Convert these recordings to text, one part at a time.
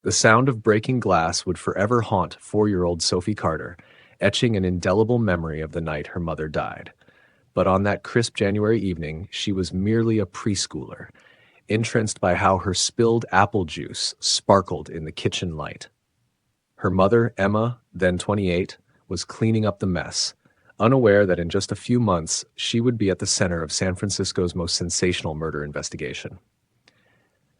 The sound of breaking glass would forever haunt 4-year-old Sophie Carter, etching an indelible memory of the night her mother died. But on that crisp January evening, she was merely a preschooler, entranced by how her spilled apple juice sparkled in the kitchen light. Her mother, Emma, then 28, was cleaning up the mess, unaware that in just a few months she would be at the center of San Francisco's most sensational murder investigation.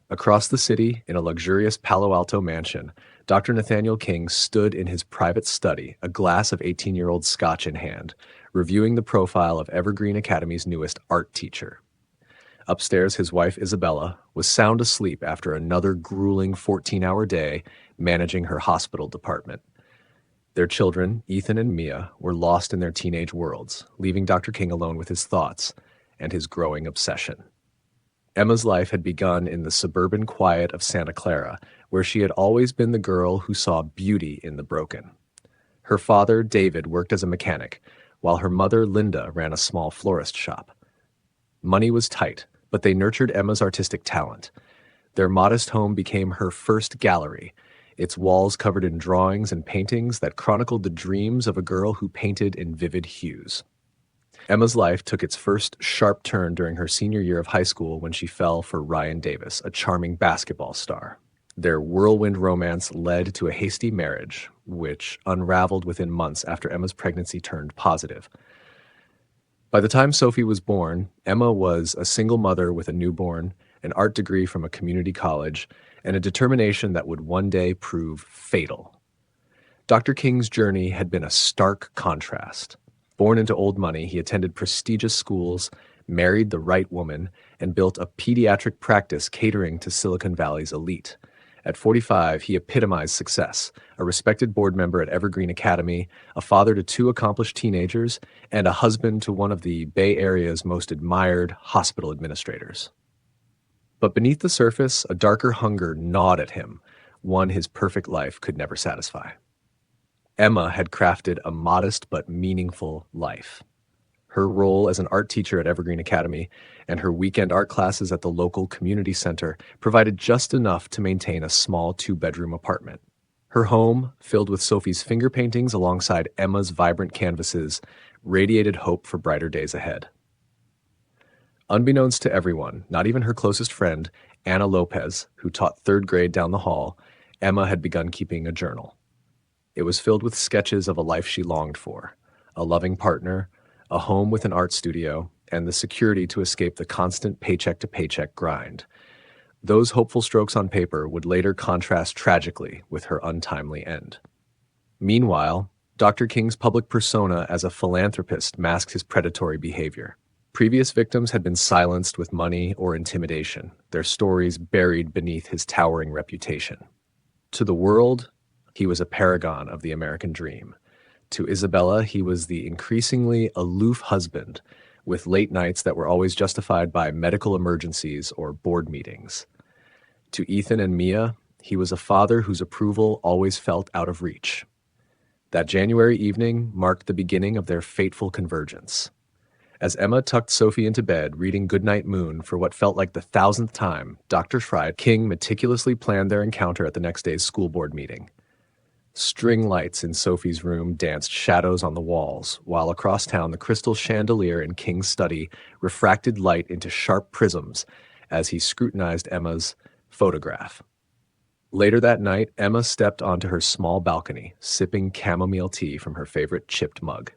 Across the city, in a luxurious Palo Alto mansion, Dr. Nathaniel King stood in his private study, a glass of 18-year-old scotch in hand, reviewing the profile of Evergreen Academy's newest art teacher. Upstairs, his wife, Isabella, was sound asleep after another grueling 14-hour day managing her hospital department. Their children, Ethan and Mia, were lost in their teenage worlds, leaving Dr. King alone with his thoughts and his growing obsession. Emma's life had begun in the suburban quiet of Santa Clara, where she had always been the girl who saw beauty in the broken. Her father, David, worked as a mechanic, while her mother, Linda, ran a small florist shop. Money was tight, but they nurtured Emma's artistic talent. Their modest home became her first gallery, its walls covered in drawings and paintings that chronicled the dreams of a girl who painted in vivid hues. Emma's life took its first sharp turn during her senior year of high school when she fell for Ryan Davis, a charming basketball star. Their whirlwind romance led to a hasty marriage, which unraveled within months after Emma's pregnancy turned positive. By the time Sophie was born, Emma was a single mother with a newborn, an art degree from a community college, and a determination that would one day prove fatal. Dr. King's journey had been a stark contrast. Born into old money, he attended prestigious schools, married the right woman, and built a pediatric practice catering to Silicon Valley's elite. At 45, he epitomized success, a respected board member at Evergreen Academy, a father to 2 accomplished teenagers, and a husband to one of the Bay Area's most admired hospital administrators. But beneath the surface, a darker hunger gnawed at him, one his perfect life could never satisfy. Emma had crafted a modest but meaningful life. Her role as an art teacher at Evergreen Academy and her weekend art classes at the local community center provided just enough to maintain a small 2-bedroom apartment. Her home, filled with Sophie's finger paintings alongside Emma's vibrant canvases, radiated hope for brighter days ahead. Unbeknownst to everyone, not even her closest friend, Anna Lopez, who taught 3rd grade down the hall, Emma had begun keeping a journal. It was filled with sketches of a life she longed for, a loving partner, a home with an art studio, and the security to escape the constant paycheck-to-paycheck grind. Those hopeful strokes on paper would later contrast tragically with her untimely end. Meanwhile, Dr. King's public persona as a philanthropist masked his predatory behavior. Previous victims had been silenced with money or intimidation, their stories buried beneath his towering reputation. To the world, he was a paragon of the American dream. To Isabella, he was the increasingly aloof husband, with late nights that were always justified by medical emergencies or board meetings. To Ethan and Mia, he was a father whose approval always felt out of reach. That January evening marked the beginning of their fateful convergence. As Emma tucked Sophie into bed, reading Goodnight Moon for what felt like the 1,000th time, Dr. Fried King meticulously planned their encounter at the next day's school board meeting. String lights in Sophie's room danced shadows on the walls, while across town the crystal chandelier in King's study refracted light into sharp prisms as he scrutinized Emma's photograph. Later that night, Emma stepped onto her small balcony, sipping chamomile tea from her favorite chipped mug.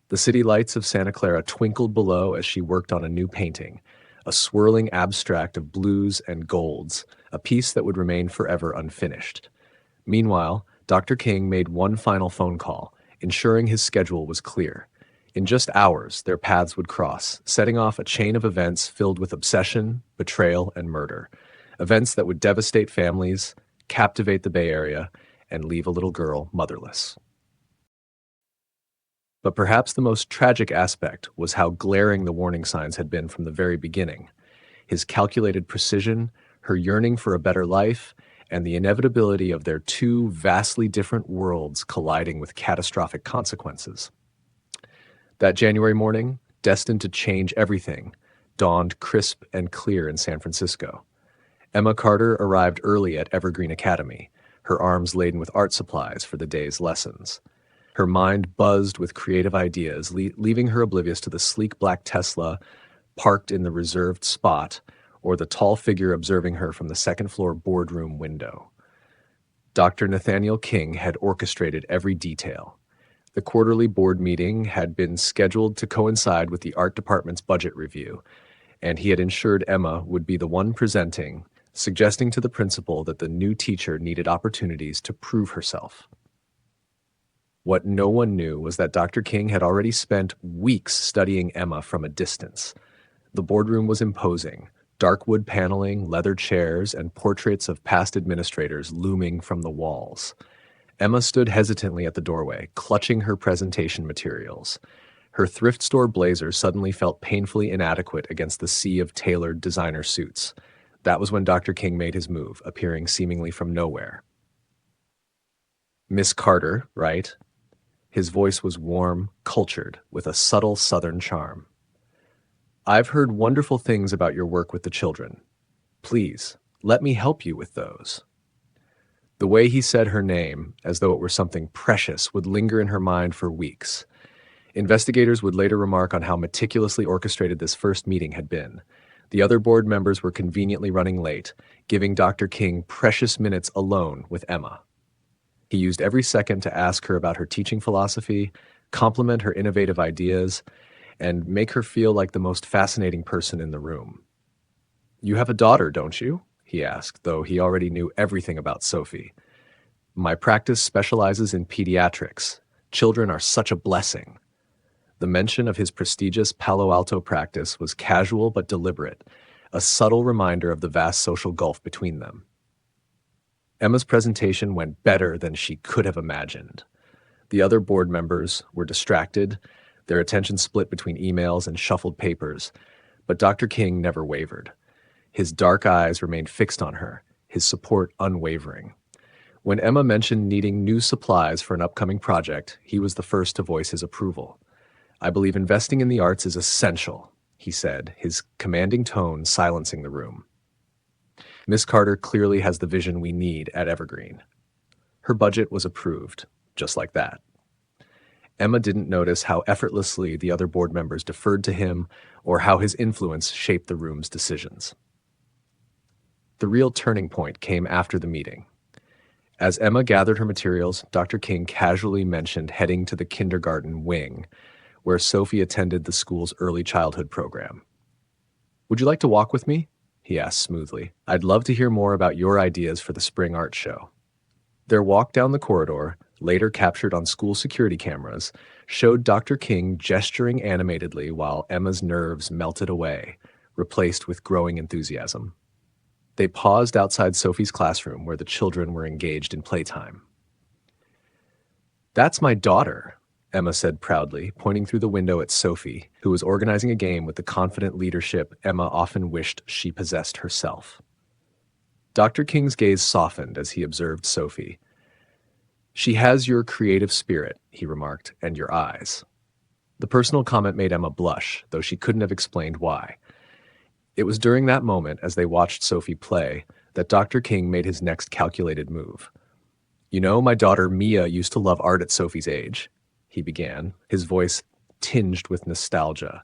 The city lights of Santa Clara twinkled below as she worked on a new painting, a swirling abstract of blues and golds, a piece that would remain forever unfinished. Meanwhile, Dr. King made one final phone call, ensuring his schedule was clear. In just hours, their paths would cross, setting off a chain of events filled with obsession, betrayal, and murder. Events that would devastate families, captivate the Bay Area, and leave a little girl motherless. But perhaps the most tragic aspect was how glaring the warning signs had been from the very beginning. His calculated precision, her yearning for a better life, and the inevitability of their 2 vastly different worlds colliding with catastrophic consequences. That January morning, destined to change everything, dawned crisp and clear in San Francisco. Emma Carter arrived early at Evergreen Academy, her arms laden with art supplies for the day's lessons. Her mind buzzed with creative ideas, leaving her oblivious to the sleek black Tesla parked in the reserved spot or the tall figure observing her from the second-floor boardroom window. Dr. Nathaniel King had orchestrated every detail. The quarterly board meeting had been scheduled to coincide with the art department's budget review, and he had ensured Emma would be the one presenting, suggesting to the principal that the new teacher needed opportunities to prove herself. What no one knew was that Dr. King had already spent weeks studying Emma from a distance. The boardroom was imposing, dark wood paneling, leather chairs, and portraits of past administrators looming from the walls. Emma stood hesitantly at the doorway, clutching her presentation materials. Her thrift store blazer suddenly felt painfully inadequate against the sea of tailored designer suits. That was when Dr. King made his move, appearing seemingly from nowhere. "Miss Carter, right?" His voice was warm, cultured, with a subtle southern charm. "I've heard wonderful things about your work with the children. Please, let me help you with those." The way he said her name, as though it were something precious, would linger in her mind for weeks. Investigators would later remark on how meticulously orchestrated this first meeting had been. The other board members were conveniently running late, giving Dr. King precious minutes alone with Emma. He used every second to ask her about her teaching philosophy, compliment her innovative ideas, and make her feel like the most fascinating person in the room. "You have a daughter, don't you?" he asked, though he already knew everything about Sophie. "My practice specializes in pediatrics. Children are such a blessing." The mention of his prestigious Palo Alto practice was casual but deliberate, a subtle reminder of the vast social gulf between them. Emma's presentation went better than she could have imagined. The other board members were distracted, their attention split between emails and shuffled papers, but Dr. King never wavered. His dark eyes remained fixed on her, his support unwavering. When Emma mentioned needing new supplies for an upcoming project, he was the first to voice his approval. "I believe investing in the arts is essential," he said, his commanding tone silencing the room. "Miss Carter clearly has the vision we need at Evergreen." Her budget was approved, just like that. Emma didn't notice how effortlessly the other board members deferred to him or how his influence shaped the room's decisions. The real turning point came after the meeting. As Emma gathered her materials, Dr. King casually mentioned heading to the kindergarten wing, where Sophie attended the school's early childhood program. "Would you like to walk with me?" he asked smoothly. "I'd love to hear more about your ideas for the spring art show." Their walk down the corridor, later captured on school security cameras, showed Dr. King gesturing animatedly while Emma's nerves melted away, replaced with growing enthusiasm. They paused outside Sophie's classroom where the children were engaged in playtime. "That's my daughter," Emma said proudly, pointing through the window at Sophie, who was organizing a game with the confident leadership Emma often wished she possessed herself. Dr. King's gaze softened as he observed Sophie. "She has your creative spirit," he remarked, "and your eyes." The personal comment made Emma blush, though she couldn't have explained why. It was during that moment, as they watched Sophie play, that Dr. King made his next calculated move. "You know, my daughter Mia used to love art at Sophie's age," he began, his voice tinged with nostalgia.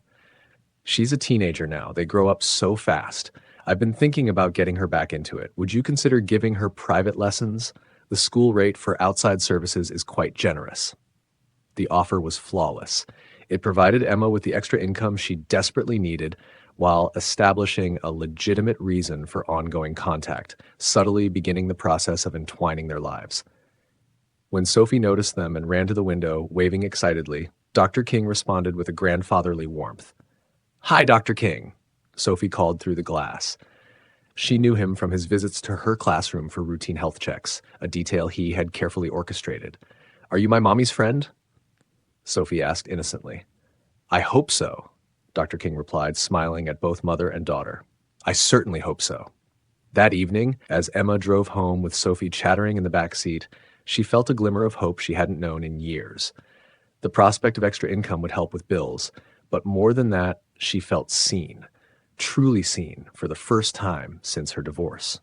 "She's a teenager now. They grow up so fast. I've been thinking about getting her back into it. Would you consider giving her private lessons? The school rate for outside services is quite generous." The offer was flawless. It provided Emma with the extra income she desperately needed while establishing a legitimate reason for ongoing contact, subtly beginning the process of entwining their lives. When Sophie noticed them and ran to the window, waving excitedly, Dr. King responded with a grandfatherly warmth. "Hi, Dr. King," Sophie called through the glass. She knew him from his visits to her classroom for routine health checks, a detail he had carefully orchestrated. "Are you my mommy's friend?" Sophie asked innocently. "I hope so," Dr. King replied, smiling at both mother and daughter. "I certainly hope so." That evening, as Emma drove home with Sophie chattering in the back seat, she felt a glimmer of hope she hadn't known in years. The prospect of extra income would help with bills, but more than that, she felt seen. truly seen for the first time since her divorce.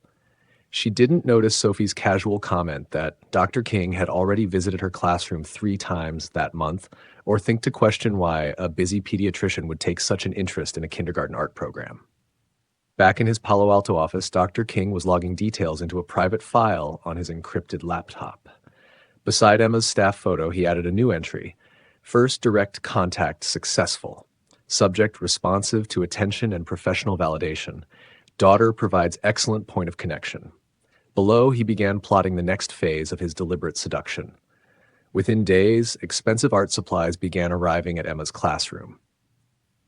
She didn't notice Sophie's casual comment that Dr. King had already visited her classroom 3 times that month, or think to question why a busy pediatrician would take such an interest in a kindergarten art program. Back in his Palo Alto office, Dr. King was logging details into a private file on his encrypted laptop. Beside Emma's staff photo, he added a new entry. First direct contact successful. Subject responsive to attention and professional validation. Daughter provides excellent point of connection. Below, he began plotting the next phase of his deliberate seduction. Within days, expensive art supplies began arriving at Emma's classroom.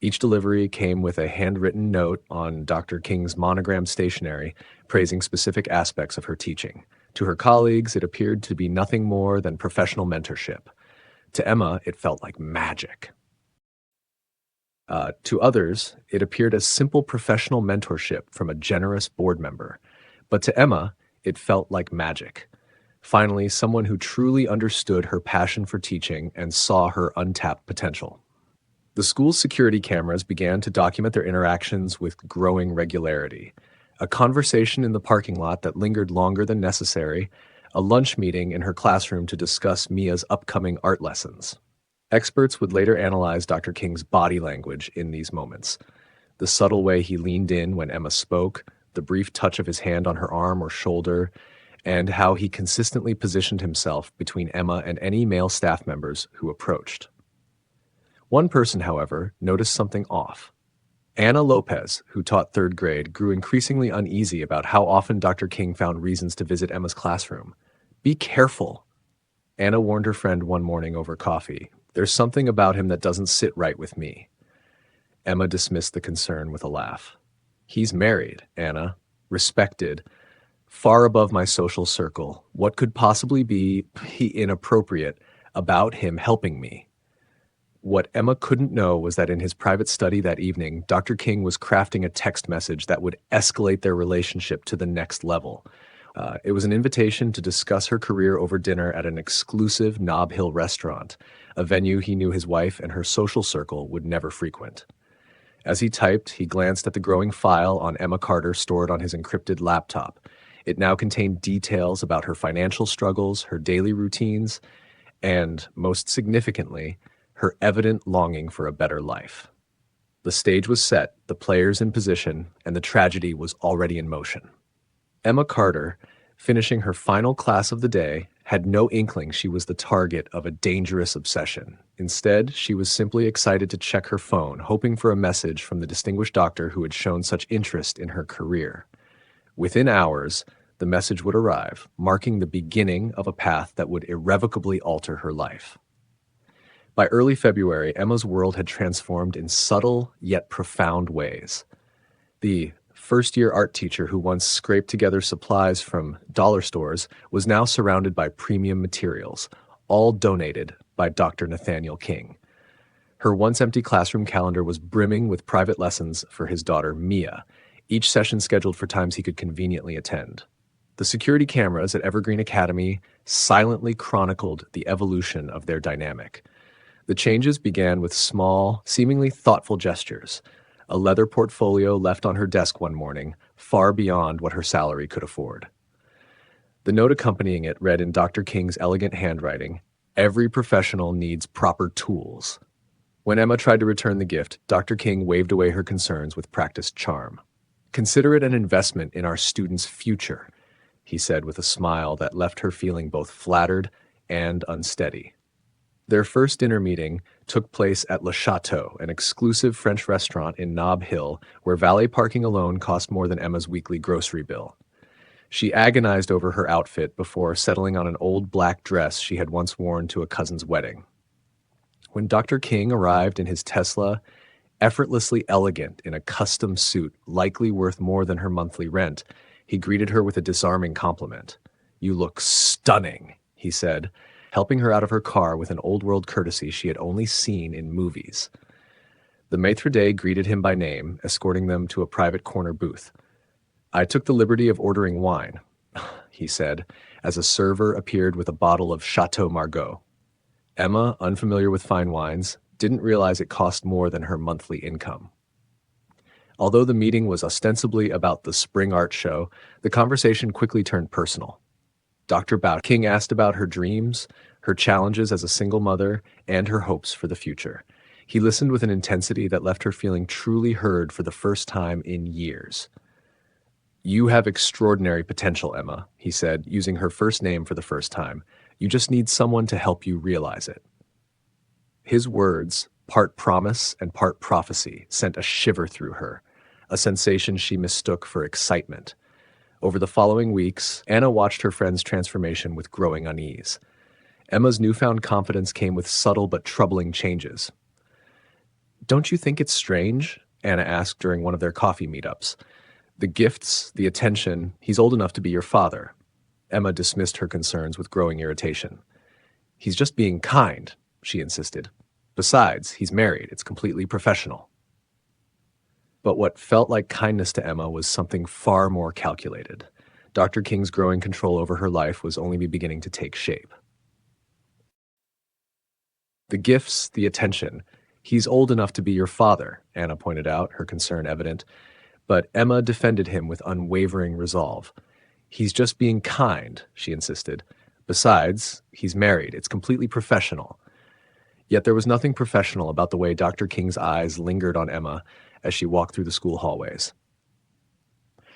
Each delivery came with a handwritten note on Dr. King's monogrammed stationery, praising specific aspects of her teaching. To her colleagues, it appeared to be nothing more than professional mentorship. To Emma, it felt like magic. To others, it appeared as simple professional mentorship from a generous board member. But to Emma, it felt like magic. Finally, someone who truly understood her passion for teaching and saw her untapped potential. The school's security cameras began to document their interactions with growing regularity. A conversation in the parking lot that lingered longer than necessary, a lunch meeting in her classroom to discuss Mia's upcoming art lessons. Experts would later analyze Dr. King's body language in these moments. The subtle way he leaned in when Emma spoke, the brief touch of his hand on her arm or shoulder, and how he consistently positioned himself between Emma and any male staff members who approached. One person, however, noticed something off. Anna Lopez, who taught 3rd grade, grew increasingly uneasy about how often Dr. King found reasons to visit Emma's classroom. "Be careful," Anna warned her friend one morning over coffee. "There's something about him that doesn't sit right with me." Emma dismissed the concern with a laugh. "He's married, Anna. Respected. Far above my social circle. What could possibly be inappropriate about him helping me?" What Emma couldn't know was that in his private study that evening, Dr. King was crafting a text message that would escalate their relationship to the next level. It was an invitation to discuss her career over dinner at an exclusive Nob Hill restaurant, a venue he knew his wife and her social circle would never frequent. As he typed, he glanced at the growing file on Emma Carter stored on his encrypted laptop. It now contained details about her financial struggles, her daily routines, and, most significantly, her evident longing for a better life. The stage was set, the players in position, and the tragedy was already in motion. Emma Carter, finishing her final class of the day, had no inkling she was the target of a dangerous obsession. Instead, she was simply excited to check her phone, hoping for a message from the distinguished doctor who had shown such interest in her career. Within hours, the message would arrive, marking the beginning of a path that would irrevocably alter her life. By early February, Emma's world had transformed in subtle yet profound ways. The first-year art teacher who once scraped together supplies from dollar stores was now surrounded by premium materials, all donated by Dr. Nathaniel King. Her once-empty classroom calendar was brimming with private lessons for his daughter, Mia, each session scheduled for times he could conveniently attend. The security cameras at Evergreen Academy silently chronicled the evolution of their dynamic. The changes began with small, seemingly thoughtful gestures. A leather portfolio left on her desk one morning, far beyond what her salary could afford. The note accompanying it read in Dr. King's elegant handwriting, "Every professional needs proper tools." When Emma tried to return the gift, Dr. King waved away her concerns with practiced charm. "Consider it an investment in our students' future," he said with a smile that left her feeling both flattered and unsteady. Their first dinner meeting took place at Le Chateau, an exclusive French restaurant in Nob Hill, where valet parking alone cost more than Emma's weekly grocery bill. She agonized over her outfit before settling on an old black dress she had once worn to a cousin's wedding. When Dr. King arrived in his Tesla, effortlessly elegant in a custom suit likely worth more than her monthly rent, he greeted her with a disarming compliment. "You look stunning," he said, helping her out of her car with an old-world courtesy she had only seen in movies. The maitre d' greeted him by name, escorting them to a private corner booth. "I took the liberty of ordering wine," he said, as a server appeared with a bottle of Chateau Margaux. Emma, unfamiliar with fine wines, didn't realize it cost more than her monthly income. Although the meeting was ostensibly about the spring art show, the conversation quickly turned personal. King asked about her dreams, her challenges as a single mother, and her hopes for the future. He listened with an intensity that left her feeling truly heard for the first time in years. "You have extraordinary potential, Emma," he said, using her first name for the first time. "You just need someone to help you realize it." His words, part promise and part prophecy, sent a shiver through her, a sensation she mistook for excitement. Over the following weeks, Anna watched her friend's transformation with growing unease. Emma's newfound confidence came with subtle but troubling changes. "Don't you think it's strange?" Anna asked during one of their coffee meetups. "The gifts, the attention, he's old enough to be your father." Emma dismissed her concerns with growing irritation. "He's just being kind," she insisted. "Besides, he's married. It's completely professional." But what felt like kindness to Emma was something far more calculated. Dr. King's growing control over her life was only beginning to take shape. "The gifts, the attention. He's old enough to be your father," Anna pointed out, her concern evident. But Emma defended him with unwavering resolve. "He's just being kind," she insisted. "Besides, he's married. It's completely professional." Yet there was nothing professional about the way Dr. King's eyes lingered on Emma as she walked through the school hallways.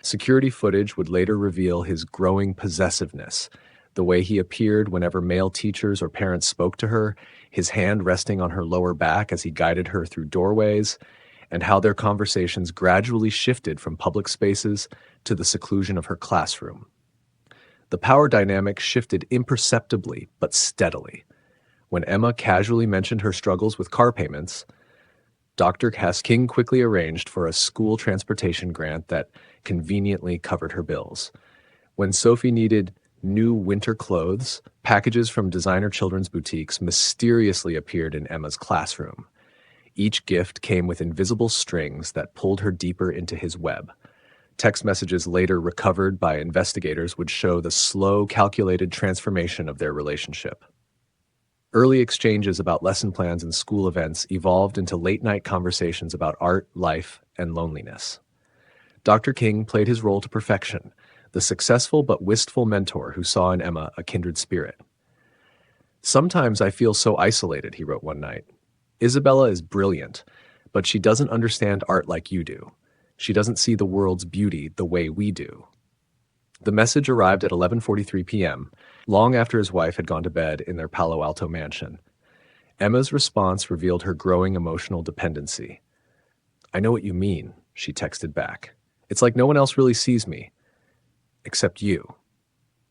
Security footage would later reveal his growing possessiveness, the way he appeared whenever male teachers or parents spoke to her, his hand resting on her lower back as he guided her through doorways, and how their conversations gradually shifted from public spaces to the seclusion of her classroom. The power dynamic shifted imperceptibly but steadily. When Emma casually mentioned her struggles with car payments, Dr. King quickly arranged for a school transportation grant that conveniently covered her bills. When Sophie needed new winter clothes, packages from designer children's boutiques mysteriously appeared in Emma's classroom. Each gift came with invisible strings that pulled her deeper into his web. Text messages later recovered by investigators would show the slow, calculated transformation of their relationship. Early exchanges about lesson plans and school events evolved into late-night conversations about art, life, and loneliness. Dr. King played his role to perfection, the successful but wistful mentor who saw in Emma a kindred spirit. "Sometimes I feel so isolated," he wrote one night. "Isabella is brilliant, but she doesn't understand art like you do. She doesn't see the world's beauty the way we do." The message arrived at 11:43 p.m., long after his wife had gone to bed in their Palo Alto mansion. Emma's response revealed her growing emotional dependency. "I know what you mean," she texted back. "It's like no one else really sees me, except you."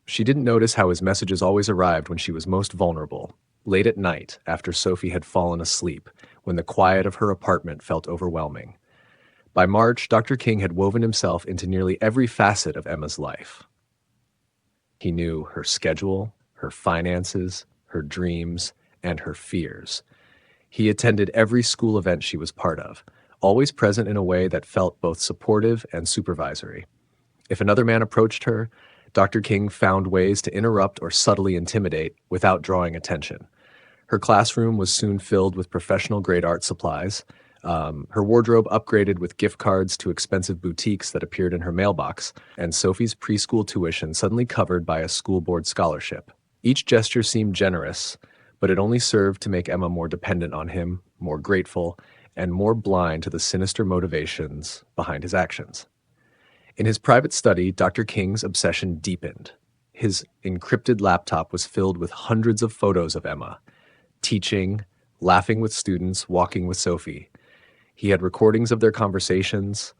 She didn't notice how his messages always arrived when she was most vulnerable, late at night after Sophie had fallen asleep, when the quiet of her apartment felt overwhelming. By March, Dr. King had woven himself into nearly every facet of Emma's life. He knew her schedule, her finances, her dreams, and her fears. He attended every school event she was part of, always present in a way that felt both supportive and supervisory. If another man approached her, Dr. King found ways to interrupt or subtly intimidate without drawing attention. Her classroom was soon filled with professional-grade art supplies, her wardrobe upgraded with gift cards to expensive boutiques that appeared in her mailbox, and Sophie's preschool tuition suddenly covered by a school board scholarship. Each gesture seemed generous, but it only served to make Emma more dependent on him, more grateful, and more blind to the sinister motivations behind his actions. In his private study, Dr. King's obsession deepened. His encrypted laptop was filled with hundreds of photos of Emma, teaching, laughing with students, walking with Sophie. He had recordings of their conversations,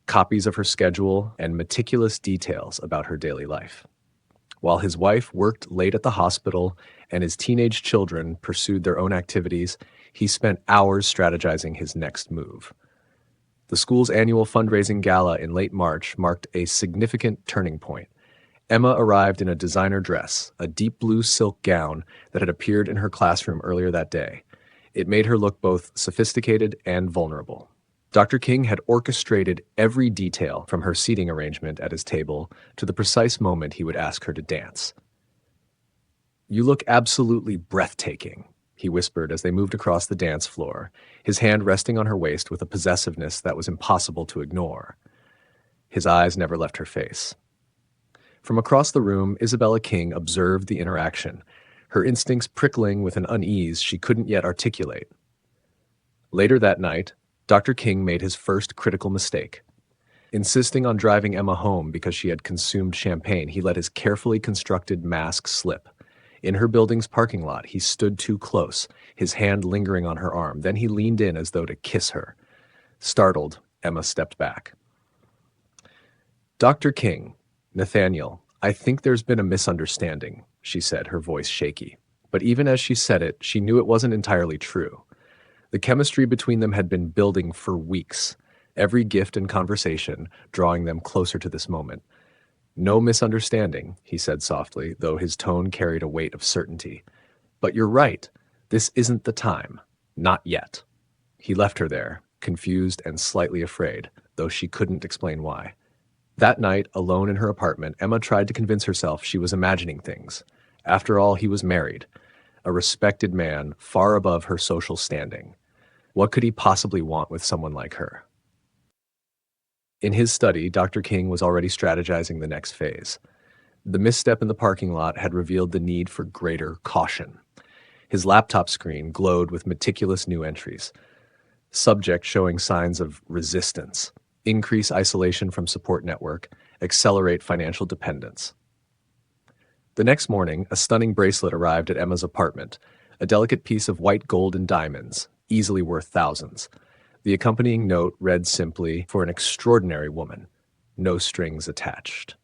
copies of her schedule, and meticulous details about her daily life. While his wife worked late at the hospital and his teenage children pursued their own activities, he spent hours strategizing his next move. The school's annual fundraising gala in late March marked a significant turning point. Emma arrived in a designer dress, a deep blue silk gown that had appeared in her classroom earlier that day. It made her look both sophisticated and vulnerable. Dr. King had orchestrated every detail from her seating arrangement at his table to the precise moment he would ask her to dance. "You look absolutely breathtaking," he whispered as they moved across the dance floor, his hand resting on her waist with a possessiveness that was impossible to ignore. His eyes never left her face. From across the room, Isabella King observed the interaction, her instincts prickling with an unease she couldn't yet articulate. Later that night, Dr. King made his first critical mistake. Insisting on driving Emma home because she had consumed champagne, he let his carefully constructed mask slip. In her building's parking lot, he stood too close, his hand lingering on her arm. Then he leaned in as though to kiss her. Startled, Emma stepped back. "Dr. King, Nathaniel, I think there's been a misunderstanding," she said, her voice shaky. But even as she said it, she knew it wasn't entirely true. The chemistry between them had been building for weeks, every gift and conversation drawing them closer to this moment. "No misunderstanding," he said softly, though his tone carried a weight of certainty. "But you're right. This isn't the time. Not yet." He left her there, confused and slightly afraid, though she couldn't explain why. That night, alone in her apartment, Emma tried to convince herself she was imagining things. After all, he was married, a respected man far above her social standing. What could he possibly want with someone like her? In his study, Dr. King was already strategizing the next phase. The misstep in the parking lot had revealed the need for greater caution. His laptop screen glowed with meticulous new entries. Subject showing signs of resistance. Increase isolation from support network. Accelerate financial dependence. The next morning, a stunning bracelet arrived at Emma's apartment, a delicate piece of white gold and diamonds, easily worth thousands. The accompanying note read simply, "For an extraordinary woman, no strings attached."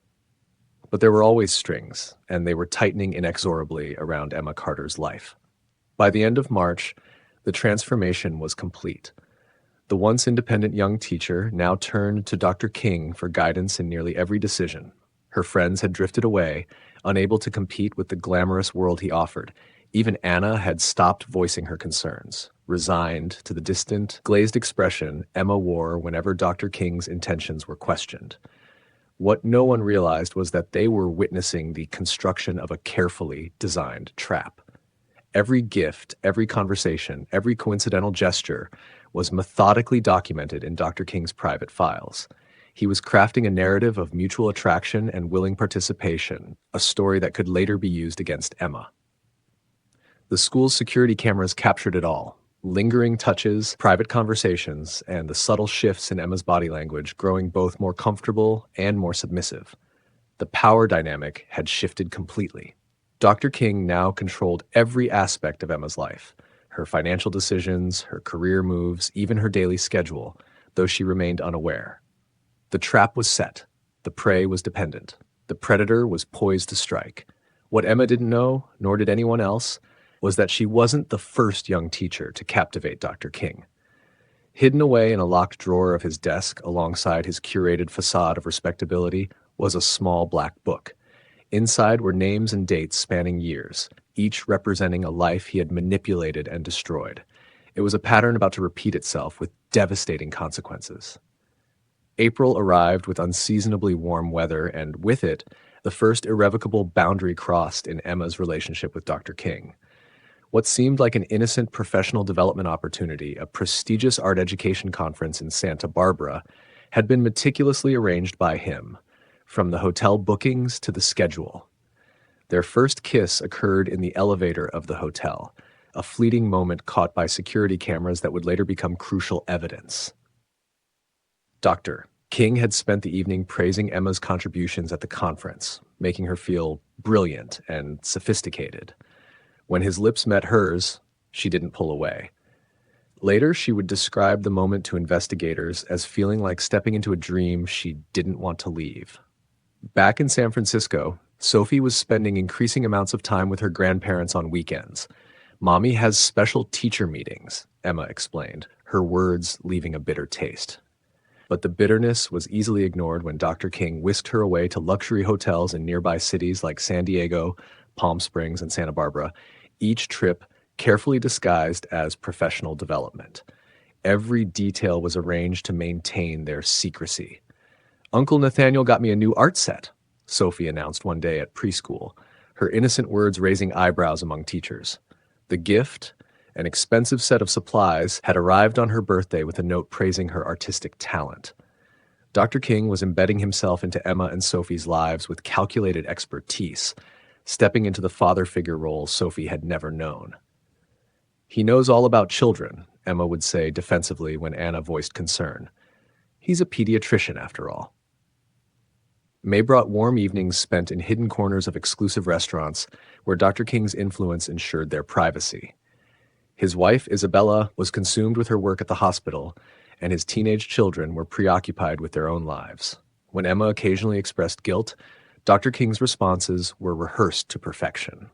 But there were always strings, and they were tightening inexorably around Emma Carter's life. By the end of March, the transformation was complete. The once independent young teacher now turned to Dr. King for guidance in nearly every decision. Her friends had drifted away, unable to compete with the glamorous world he offered. Even Anna had stopped voicing her concerns, resigned to the distant, glazed expression Emma wore whenever Dr. King's intentions were questioned. What no one realized was that they were witnessing the construction of a carefully designed trap. Every gift, every conversation, every coincidental gesture was methodically documented in Dr. King's private files. He was crafting a narrative of mutual attraction and willing participation, a story that could later be used against Emma. The school's security cameras captured it all. Lingering touches, private conversations, and the subtle shifts in Emma's body language growing both more comfortable and more submissive. The power dynamic had shifted completely. Dr. King now controlled every aspect of Emma's life, her financial decisions, her career moves, even her daily schedule, though she remained unaware. The trap was set. The prey was dependent. The predator was poised to strike. What Emma didn't know, nor did anyone else, was that she wasn't the first young teacher to captivate Dr. King. Hidden away in a locked drawer of his desk alongside his curated facade of respectability was a small black book. Inside were names and dates spanning years, each representing a life he had manipulated and destroyed. It was a pattern about to repeat itself with devastating consequences. April arrived with unseasonably warm weather, and with it, the first irrevocable boundary crossed in Emma's relationship with Dr. King. What seemed like an innocent professional development opportunity, a prestigious art education conference in Santa Barbara, had been meticulously arranged by him, from the hotel bookings to the schedule. Their first kiss occurred in the elevator of the hotel, a fleeting moment caught by security cameras that would later become crucial evidence. Dr. King had spent the evening praising Emma's contributions at the conference, making her feel brilliant and sophisticated. When his lips met hers, she didn't pull away. Later, she would describe the moment to investigators as feeling like stepping into a dream she didn't want to leave. Back in San Francisco, Sophie was spending increasing amounts of time with her grandparents on weekends. "Mommy has special teacher meetings," Emma explained, her words leaving a bitter taste. But the bitterness was easily ignored when Dr. King whisked her away to luxury hotels in nearby cities like San Diego, Palm Springs, and Santa Barbara, each trip carefully disguised as professional development. Every detail was arranged to maintain their secrecy. "Uncle Nathaniel got me a new art set," Sophie announced one day at preschool, her innocent words raising eyebrows among teachers. The gift? An expensive set of supplies had arrived on her birthday with a note praising her artistic talent. Dr. King was embedding himself into Emma and Sophie's lives with calculated expertise, stepping into the father figure role Sophie had never known. "He knows all about children," Emma would say defensively when Anna voiced concern. "He's a pediatrician, after all." May brought warm evenings spent in hidden corners of exclusive restaurants where Dr. King's influence ensured their privacy. His wife, Isabella, was consumed with her work at the hospital, and his teenage children were preoccupied with their own lives. When Emma occasionally expressed guilt, Dr. King's responses were rehearsed to perfection.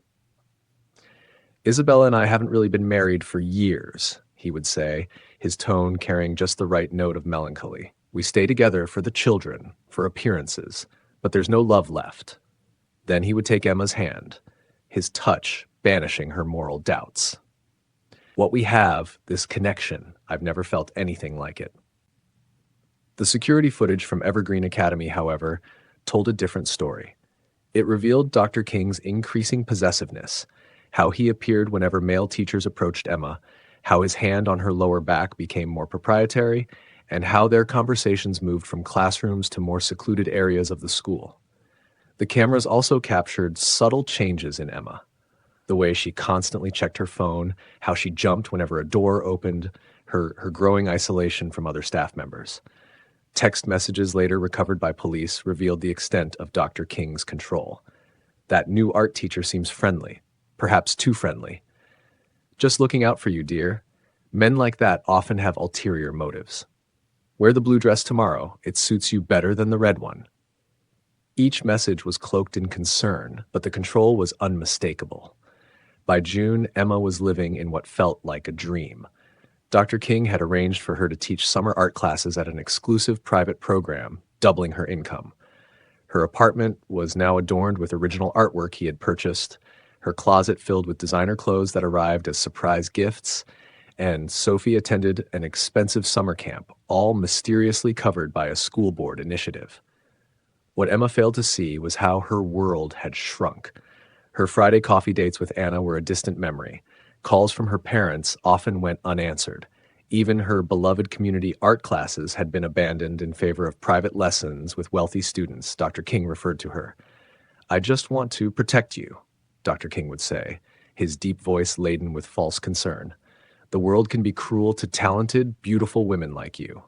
"Isabella and I haven't really been married for years," he would say, his tone carrying just the right note of melancholy. "We stay together for the children, for appearances, but there's no love left." Then he would take Emma's hand, his touch banishing her moral doubts. "What we have, this connection, I've never felt anything like it." The security footage from Evergreen Academy, however, told a different story. It revealed Dr. King's increasing possessiveness, how he appeared whenever male teachers approached Emma, how his hand on her lower back became more proprietary, and how their conversations moved from classrooms to more secluded areas of the school. The cameras also captured subtle changes in Emma. The way she constantly checked her phone, how she jumped whenever a door opened, her growing isolation from other staff members. Text messages later recovered by police revealed the extent of Dr. King's control. "That new art teacher seems friendly, perhaps too friendly. Just looking out for you, dear. Men like that often have ulterior motives. Wear the blue dress tomorrow. It suits you better than the red one." Each message was cloaked in concern, but the control was unmistakable. By June, Emma was living in what felt like a dream. Dr. King had arranged for her to teach summer art classes at an exclusive private program, doubling her income. Her apartment was now adorned with original artwork he had purchased, her closet filled with designer clothes that arrived as surprise gifts, and Sophie attended an expensive summer camp, all mysteriously covered by a school board initiative. What Emma failed to see was how her world had shrunk. Her Friday coffee dates with Anna were a distant memory. Calls from her parents often went unanswered. Even her beloved community art classes had been abandoned in favor of private lessons with wealthy students, Dr. King referred to her. "I just want to protect you," Dr. King would say, his deep voice laden with false concern. "The world can be cruel to talented, beautiful women like you."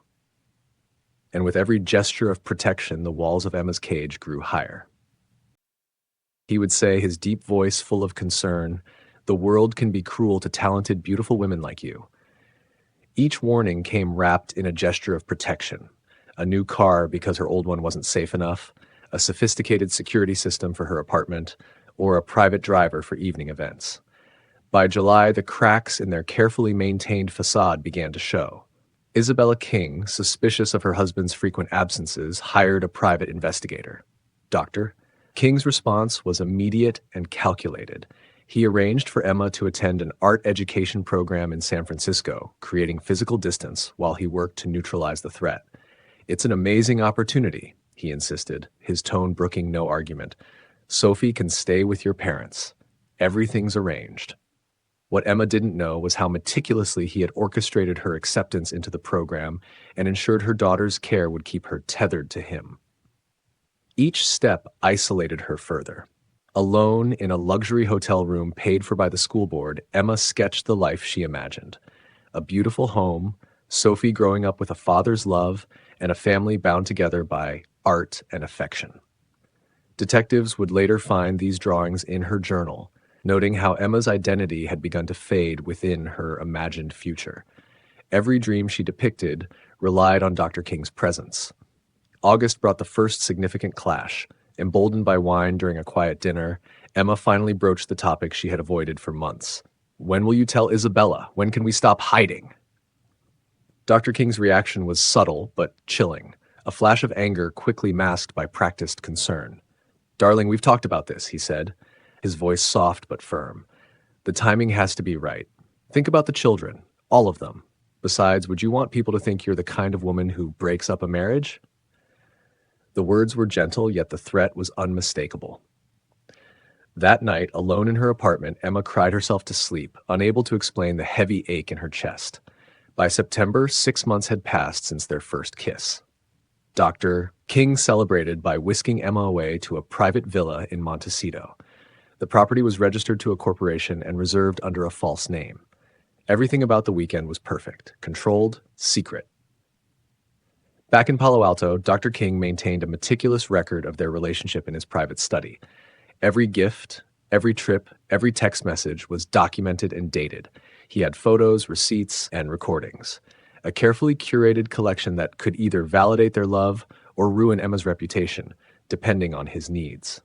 And with every gesture of protection, the walls of Emma's cage grew higher. He would say, his deep voice full of concern, "The world can be cruel to talented, beautiful women like you." Each warning came wrapped in a gesture of protection. A new car because her old one wasn't safe enough, a sophisticated security system for her apartment, or a private driver for evening events. By July, the cracks in their carefully maintained facade began to show. Isabella King, suspicious of her husband's frequent absences, hired a private investigator. Dr. King's response was immediate and calculated. He arranged for Emma to attend an art education program in San Francisco, creating physical distance while he worked to neutralize the threat. "It's an amazing opportunity," he insisted, his tone brooking no argument. "Sophie can stay with your parents. Everything's arranged." What Emma didn't know was how meticulously he had orchestrated her acceptance into the program and ensured her daughter's care would keep her tethered to him. Each step isolated her further. Alone in a luxury hotel room paid for by the school board, Emma sketched the life she imagined. A beautiful home, Sophie growing up with a father's love, and a family bound together by art and affection. Detectives would later find these drawings in her journal, noting how Emma's identity had begun to fade within her imagined future. Every dream she depicted relied on Dr. King's presence. August brought the first significant clash. Emboldened by wine during a quiet dinner, Emma finally broached the topic she had avoided for months. "When will you tell Isabella? When can we stop hiding?" Dr. King's reaction was subtle but chilling, a flash of anger quickly masked by practiced concern. "Darling, we've talked about this," he said, his voice soft but firm. "The timing has to be right. Think about the children, all of them. Besides, would you want people to think you're the kind of woman who breaks up a marriage?" The words were gentle, yet the threat was unmistakable. That night, alone in her apartment, Emma cried herself to sleep, unable to explain the heavy ache in her chest. By September, 6 months had passed since their first kiss. Dr. King celebrated by whisking Emma away to a private villa in Montecito. The property was registered to a corporation and reserved under a false name. Everything about the weekend was perfect, controlled, secret. Back in Palo Alto, Dr. King maintained a meticulous record of their relationship in his private study. Every gift, every trip, every text message was documented and dated. He had photos, receipts, and recordings. A carefully curated collection that could either validate their love or ruin Emma's reputation, depending on his needs.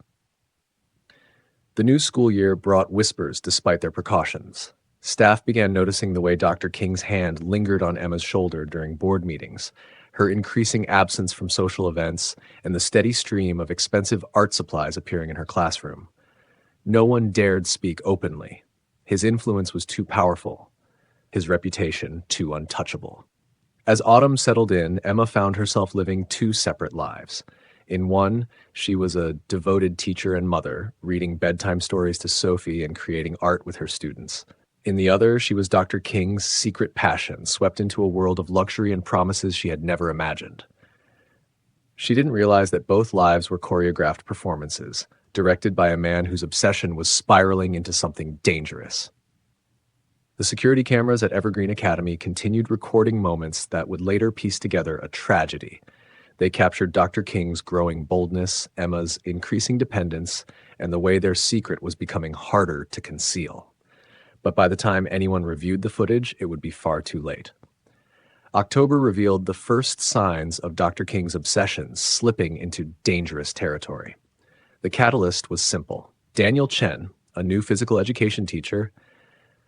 The new school year brought whispers despite their precautions. Staff began noticing the way Dr. King's hand lingered on Emma's shoulder during board meetings, her increasing absence from social events, and the steady stream of expensive art supplies appearing in her classroom. No one dared speak openly. His influence was too powerful, his reputation too untouchable. As autumn settled in, Emma found herself living two separate lives. In one, she was a devoted teacher and mother, reading bedtime stories to Sophie and creating art with her students. In the other, she was Dr. King's secret passion, swept into a world of luxury and promises she had never imagined. She didn't realize that both lives were choreographed performances, directed by a man whose obsession was spiraling into something dangerous. The security cameras at Evergreen Academy continued recording moments that would later piece together a tragedy. They captured Dr. King's growing boldness, Emma's increasing dependence, and the way their secret was becoming harder to conceal. But by the time anyone reviewed the footage, it would be far too late. October revealed the first signs of Dr. King's obsession slipping into dangerous territory. The catalyst was simple. Daniel Chen, a new physical education teacher,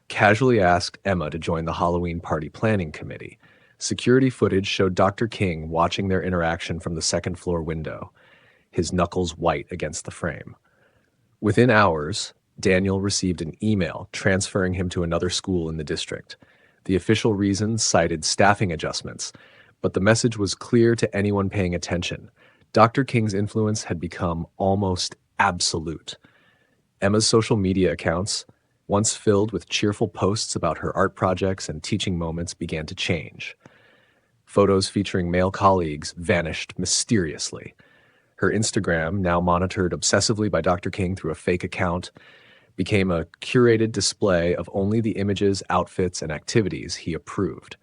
casually asked Emma to join the Halloween party planning committee. Security footage showed Dr. King watching their interaction from the second-floor window, his knuckles white against the frame. Within hours, Daniel received an email transferring him to another school in the district. The official reason cited staffing adjustments, but the message was clear to anyone paying attention. Dr. King's influence had become almost absolute. Emma's social media accounts, once filled with cheerful posts about her art projects and teaching moments, began to change. Photos featuring male colleagues vanished mysteriously. Her Instagram, now monitored obsessively by Dr. King through a fake account, became a curated display of only the images, outfits, and activities he approved.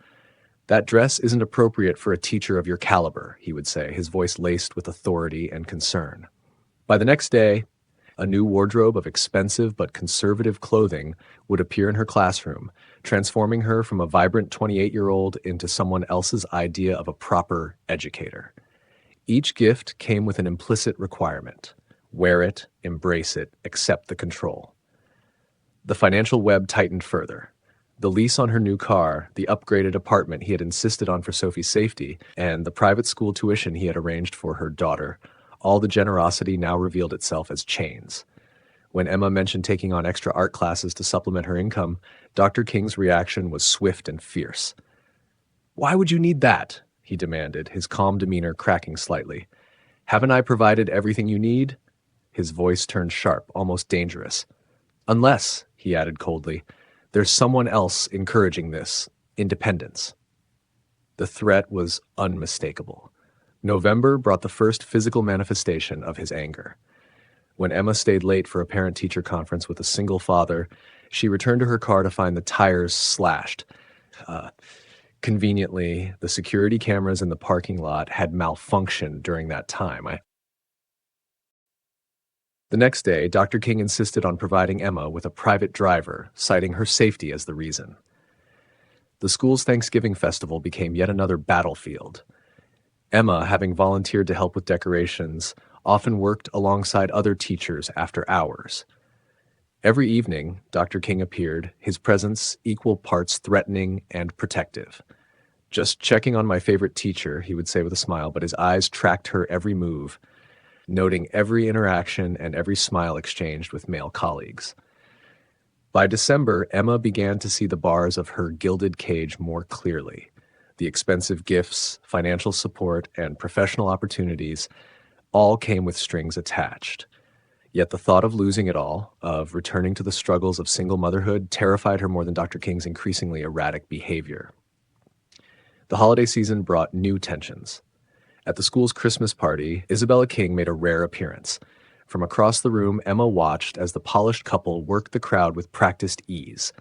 "That dress isn't appropriate for a teacher of your caliber," he would say, his voice laced with authority and concern. By the next day, a new wardrobe of expensive but conservative clothing would appear in her classroom, transforming her from a vibrant 28-year-old into someone else's idea of a proper educator. Each gift came with an implicit requirement: wear it, embrace it, accept the control. The financial web tightened further. The lease on her new car, the upgraded apartment he had insisted on for Sophie's safety, and the private school tuition he had arranged for her daughter, all the generosity now revealed itself as chains. When Emma mentioned taking on extra art classes to supplement her income, Dr. King's reaction was swift and fierce. "Why would you need that?" he demanded, his calm demeanor cracking slightly. "Haven't I provided everything you need?" His voice turned sharp, almost dangerous. "Unless," he added coldly, "there's someone else encouraging this, independence." The threat was unmistakable. November brought the first physical manifestation of his anger. When Emma stayed late for a parent-teacher conference with a single father, she returned to her car to find the tires slashed. Conveniently, the security cameras in the parking lot had malfunctioned during that time. The next day, Dr. King insisted on providing Emma with a private driver, citing her safety as the reason. The school's Thanksgiving festival became yet another battlefield. Emma, having volunteered to help with decorations, often worked alongside other teachers after hours. Every evening, Dr. King appeared, his presence equal parts threatening and protective. "Just checking on my favorite teacher," he would say with a smile, but his eyes tracked her every move, noting every interaction and every smile exchanged with male colleagues. By December, Emma began to see the bars of her gilded cage more clearly. The expensive gifts, financial support, and professional opportunities all came with strings attached. Yet the thought of losing it all, of returning to the struggles of single motherhood, terrified her more than Dr. King's increasingly erratic behavior. The holiday season brought new tensions. At the school's Christmas party, Isabella King made a rare appearance. From across the room, Emma watched as the polished couple worked the crowd with practiced ease.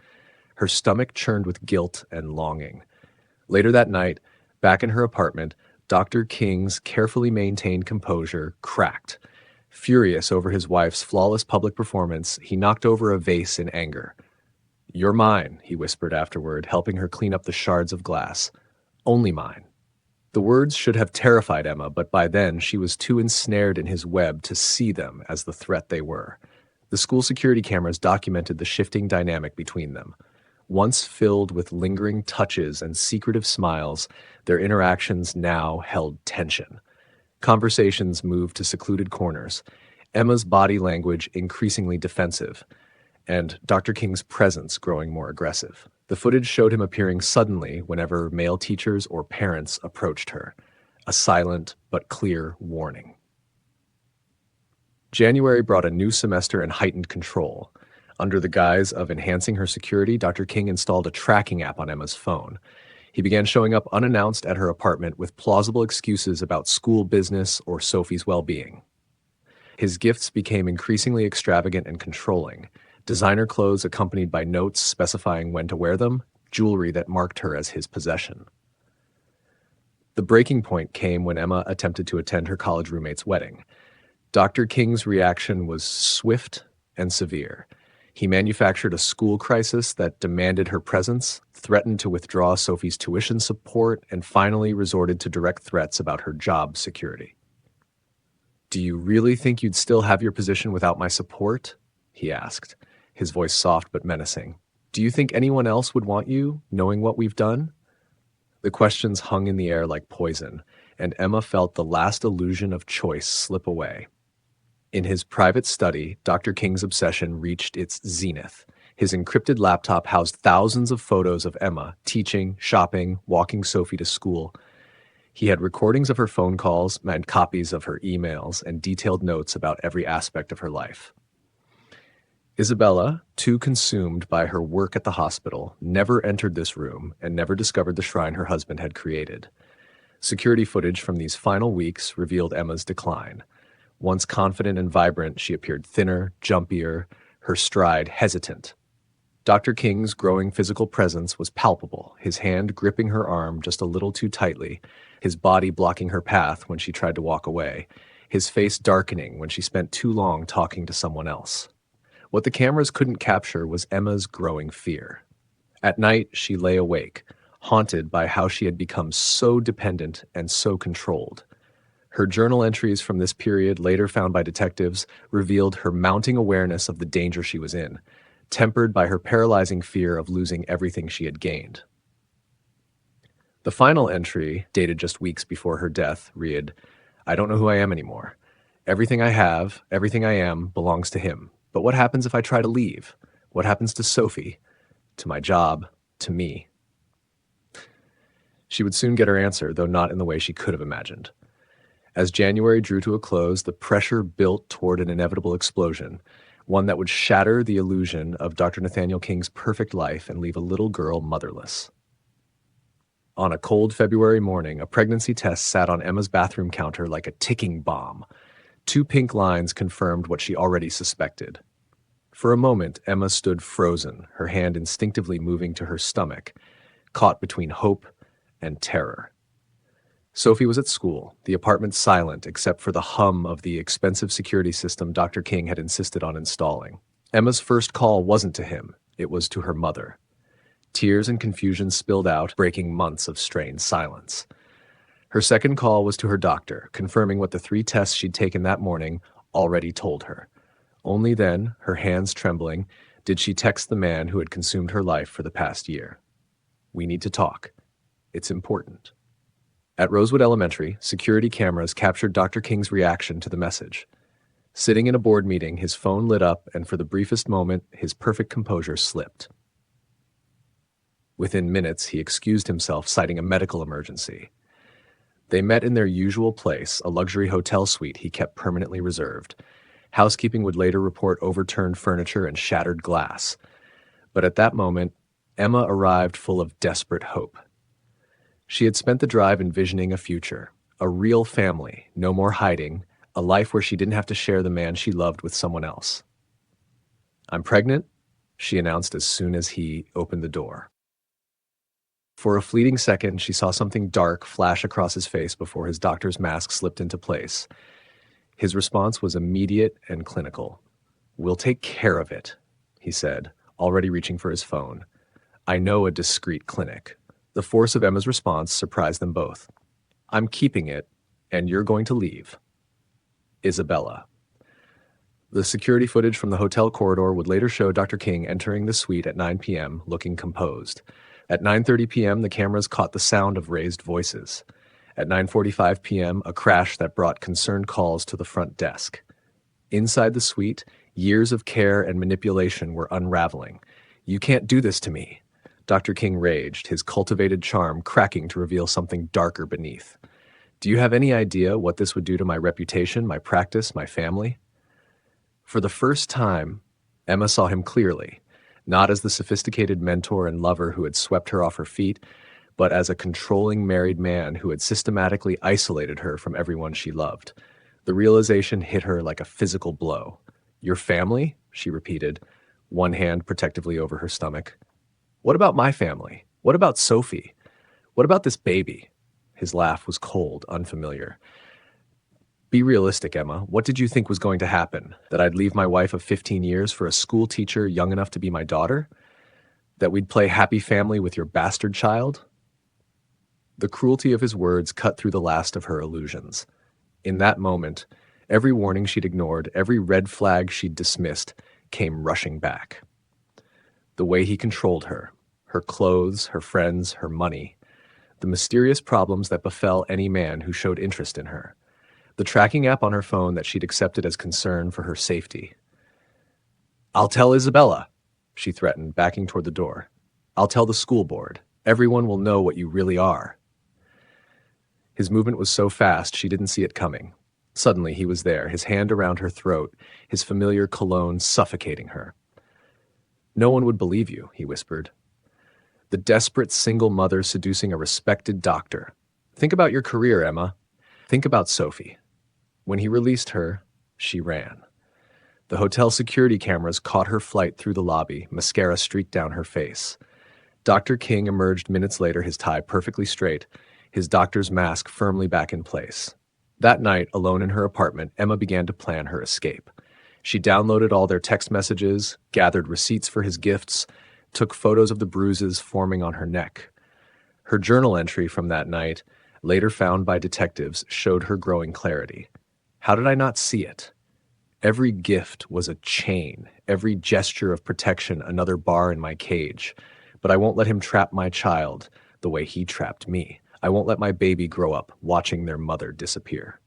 Her stomach churned with guilt and longing. Later that night, back in her apartment, Dr. King's carefully maintained composure cracked. Furious over his wife's flawless public performance, he knocked over a vase in anger. "You're mine," he whispered afterward, helping her clean up the shards of glass. "Only mine." The words should have terrified Emma, but by then she was too ensnared in his web to see them as the threat they were. The school security cameras documented the shifting dynamic between them. Once filled with lingering touches and secretive smiles, their interactions now held tension. Conversations moved to secluded corners, Emma's body language increasingly defensive, and Dr. King's presence growing more aggressive. The footage showed him appearing suddenly whenever male teachers or parents approached her, a silent but clear warning. January brought a new semester and heightened control. Under the guise of enhancing her security, Dr. King installed a tracking app on Emma's phone. He began showing up unannounced at her apartment with plausible excuses about school business or Sophie's well-being. His gifts became increasingly extravagant and controlling. Designer clothes accompanied by notes specifying when to wear them, jewelry that marked her as his possession. The breaking point came when Emma attempted to attend her college roommate's wedding. Dr. King's reaction was swift and severe. He manufactured a school crisis that demanded her presence, threatened to withdraw Sophie's tuition support, and finally resorted to direct threats about her job security. "Do you really think you'd still have your position without my support?" he asked, his voice soft but menacing. "Do you think anyone else would want you, knowing what we've done?" The questions hung in the air like poison, and Emma felt the last illusion of choice slip away. In his private study, Dr. King's obsession reached its zenith. His encrypted laptop housed thousands of photos of Emma, teaching, shopping, walking Sophie to school. He had recordings of her phone calls and copies of her emails and detailed notes about every aspect of her life. Isabella, too consumed by her work at the hospital, never entered this room and never discovered the shrine her husband had created. Security footage from these final weeks revealed Emma's decline. Once confident and vibrant, she appeared thinner, jumpier, her stride hesitant. Dr. King's growing physical presence was palpable, his hand gripping her arm just a little too tightly, his body blocking her path when she tried to walk away, his face darkening when she spent too long talking to someone else. What the cameras couldn't capture was Emma's growing fear. At night, she lay awake, haunted by how she had become so dependent and so controlled. Her journal entries from this period, later found by detectives, revealed her mounting awareness of the danger she was in, tempered by her paralyzing fear of losing everything she had gained. The final entry, dated just weeks before her death, read, "I don't know who I am anymore. Everything I have, everything I am, belongs to him. But what happens if I try to leave? What happens to Sophie? To my job? To me?" She would soon get her answer, though not in the way she could have imagined. As January drew to a close, the pressure built toward an inevitable explosion, one that would shatter the illusion of Dr. Nathaniel King's perfect life and leave a little girl motherless. On a cold February morning, a pregnancy test sat on Emma's bathroom counter like a ticking bomb. 2 pink lines confirmed what she already suspected. For a moment, Emma stood frozen, her hand instinctively moving to her stomach, caught between hope and terror. Sophie was at school, the apartment silent except for the hum of the expensive security system Dr. King had insisted on installing. Emma's first call wasn't to him, it was to her mother. Tears and confusion spilled out, breaking months of strained silence. Her second call was to her doctor, confirming what the 3 tests she'd taken that morning already told her. Only then, her hands trembling, did she text the man who had consumed her life for the past year. "We need to talk. It's important." At Rosewood Elementary, security cameras captured Dr. King's reaction to the message. Sitting in a board meeting, his phone lit up, and for the briefest moment, his perfect composure slipped. Within minutes, he excused himself, citing a medical emergency. They met in their usual place, a luxury hotel suite he kept permanently reserved. Housekeeping would later report overturned furniture and shattered glass. But at that moment, Emma arrived full of desperate hope. She had spent the drive envisioning a future, a real family, no more hiding, a life where she didn't have to share the man she loved with someone else. "I'm pregnant," she announced as soon as he opened the door. For a fleeting second, she saw something dark flash across his face before his doctor's mask slipped into place. His response was immediate and clinical. "We'll take care of it," he said, already reaching for his phone. "I know a discreet clinic." The force of Emma's response surprised them both. "I'm keeping it, and you're going to leave. Isabella." The security footage from the hotel corridor would later show Dr. King entering the suite at 9 p.m., looking composed. At 9:30 p.m., the cameras caught the sound of raised voices. At 9:45 p.m., a crash that brought concerned calls to the front desk. Inside the suite, years of care and manipulation were unraveling. "You can't do this to me," Dr. King raged, his cultivated charm cracking to reveal something darker beneath. "Do you have any idea what this would do to my reputation, my practice, my family?" For the first time, Emma saw him clearly, not as the sophisticated mentor and lover who had swept her off her feet, but as a controlling married man who had systematically isolated her from everyone she loved. The realization hit her like a physical blow. "Your family?" she repeated, one hand protectively over her stomach. "What about my family? What about Sophie? What about this baby?" His laugh was cold, unfamiliar. "Be realistic, Emma. What did you think was going to happen? That I'd leave my wife of 15 years for a school teacher young enough to be my daughter? That we'd play happy family with your bastard child?" The cruelty of his words cut through the last of her illusions. In that moment, every warning she'd ignored, every red flag she'd dismissed, came rushing back. The way he controlled her, her clothes, her friends, her money, the mysterious problems that befell any man who showed interest in her, the tracking app on her phone that she'd accepted as concern for her safety. "I'll tell Isabella," she threatened, backing toward the door. "I'll tell the school board. Everyone will know what you really are." His movement was so fast she didn't see it coming. Suddenly he was there, his hand around her throat, his familiar cologne suffocating her. "No one would believe you," he whispered. "The desperate single mother seducing a respected doctor. Think about your career, Emma. Think about Sophie." When he released her, she ran. The hotel security cameras caught her flight through the lobby, mascara streaked down her face. Dr. King emerged minutes later, his tie perfectly straight, his doctor's mask firmly back in place. That night, alone in her apartment, Emma began to plan her escape. She downloaded all their text messages, gathered receipts for his gifts, took photos of the bruises forming on her neck. Her journal entry from that night, later found by detectives, showed her growing clarity. How did I not see it? Every gift was a chain, every gesture of protection another bar in my cage. But I won't let him trap my child the way he trapped me. I won't let my baby grow up watching their mother disappear.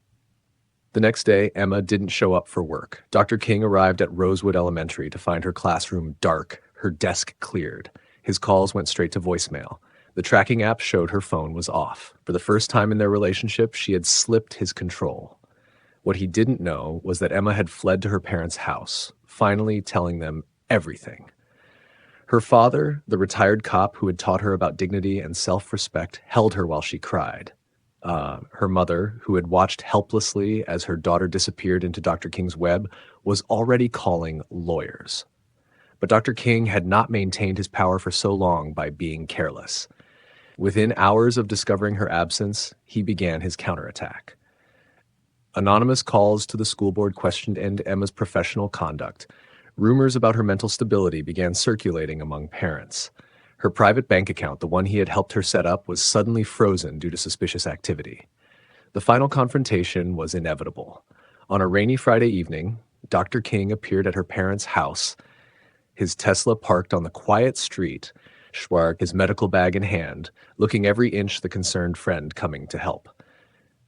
The next day, Emma didn't show up for work. Dr. King arrived at Rosewood Elementary to find her classroom dark, her desk cleared. His calls went straight to voicemail. The tracking app showed her phone was off. For the first time in their relationship, she had slipped his control. What he didn't know was that Emma had fled to her parents' house, finally telling them everything. Her father, the retired cop who had taught her about dignity and self-respect, held her while she cried. Her mother, who had watched helplessly as her daughter disappeared into Dr. King's web, was already calling lawyers. But Dr. King had not maintained his power for so long by being careless. Within hours of discovering her absence, he began his counterattack. Anonymous calls to the school board questioned Emma's professional conduct. Rumors about her mental stability began circulating among parents. Her private bank account, the one he had helped her set up, was suddenly frozen due to suspicious activity. The final confrontation was inevitable. On a rainy Friday evening, Dr. King appeared at her parents' house, his Tesla parked on the quiet street, Schwark, his medical bag in hand, looking every inch the concerned friend coming to help.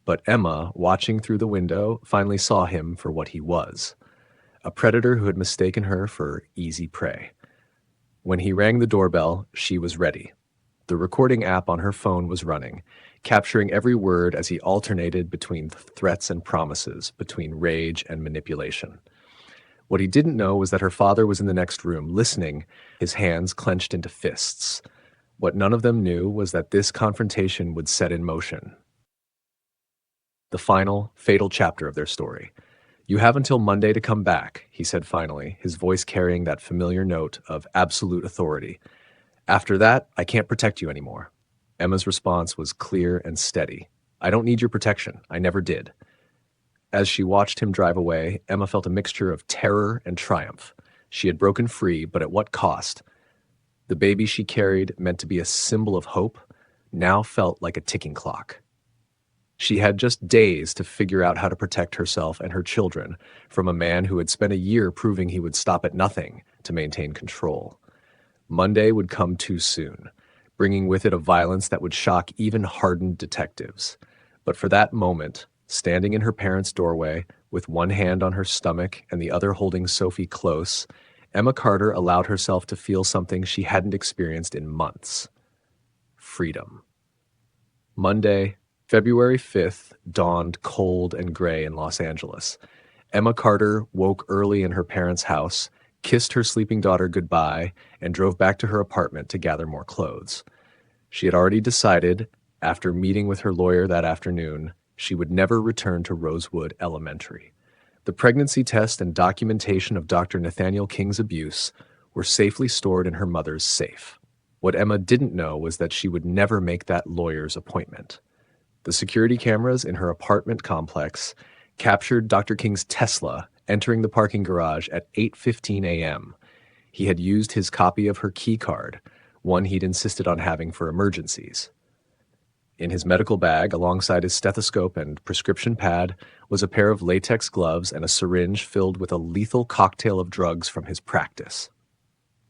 But Emma, watching through the window, finally saw him for what he was, a predator who had mistaken her for easy prey. When he rang the doorbell, she was ready. The recording app on her phone was running, capturing every word as he alternated between threats and promises, between rage and manipulation. What he didn't know was that her father was in the next room, listening, his hands clenched into fists. What none of them knew was that this confrontation would set in motion the final, fatal chapter of their story. "You have until Monday to come back," he said finally, his voice carrying that familiar note of absolute authority. "After that, I can't protect you anymore." Emma's response was clear and steady. "I don't need your protection. I never did." As she watched him drive away, Emma felt a mixture of terror and triumph. She had broken free, but at what cost? The baby she carried, meant to be a symbol of hope, now felt like a ticking clock. She had just days to figure out how to protect herself and her children from a man who had spent a year proving he would stop at nothing to maintain control. Monday would come too soon, bringing with it a violence that would shock even hardened detectives. But for that moment, standing in her parents' doorway, with one hand on her stomach and the other holding Sophie close, Emma Carter allowed herself to feel something she hadn't experienced in months: freedom. Monday, February 5th, dawned cold and gray in Los Angeles. Emma Carter woke early in her parents' house, kissed her sleeping daughter goodbye, and drove back to her apartment to gather more clothes. She had already decided, after meeting with her lawyer that afternoon, she would never return to Rosewood Elementary. The pregnancy test and documentation of Dr. Nathaniel King's abuse were safely stored in her mother's safe. What Emma didn't know was that she would never make that lawyer's appointment. The security cameras in her apartment complex captured Dr. King's Tesla entering the parking garage at 8:15 a.m. He had used his copy of her key card, one he'd insisted on having for emergencies. In his medical bag, alongside his stethoscope and prescription pad, was a pair of latex gloves and a syringe filled with a lethal cocktail of drugs from his practice.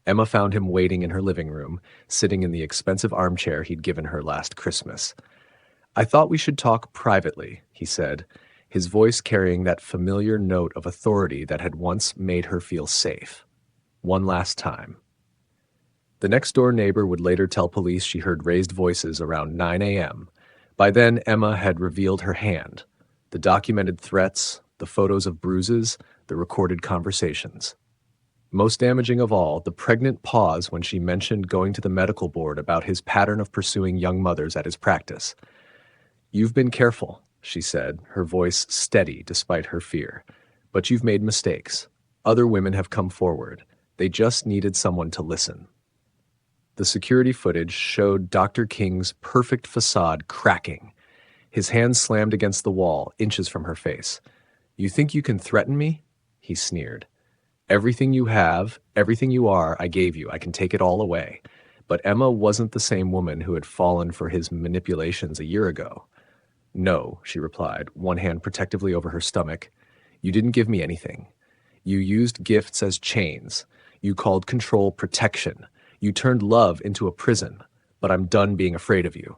Emma found him waiting in her living room, sitting in the expensive armchair he'd given her last Christmas. "I thought we should talk privately," he said, his voice carrying that familiar note of authority that had once made her feel safe. One last time. The next-door neighbor would later tell police she heard raised voices around 9 a.m. By then, Emma had revealed her hand, the documented threats, the photos of bruises, the recorded conversations. Most damaging of all, the pregnant pause when she mentioned going to the medical board about his pattern of pursuing young mothers at his practice. "You've been careful," she said, her voice steady despite her fear. "But you've made mistakes. Other women have come forward. They just needed someone to listen." The security footage showed Dr. King's perfect facade cracking. His hands slammed against the wall, inches from her face. "You think you can threaten me?" he sneered. "Everything you have, everything you are, I gave you. I can take it all away." But Emma wasn't the same woman who had fallen for his manipulations a year ago. "No," she replied, one hand protectively over her stomach. "You didn't give me anything. You used gifts as chains. You called control protection. You turned love into a prison, but I'm done being afraid of you."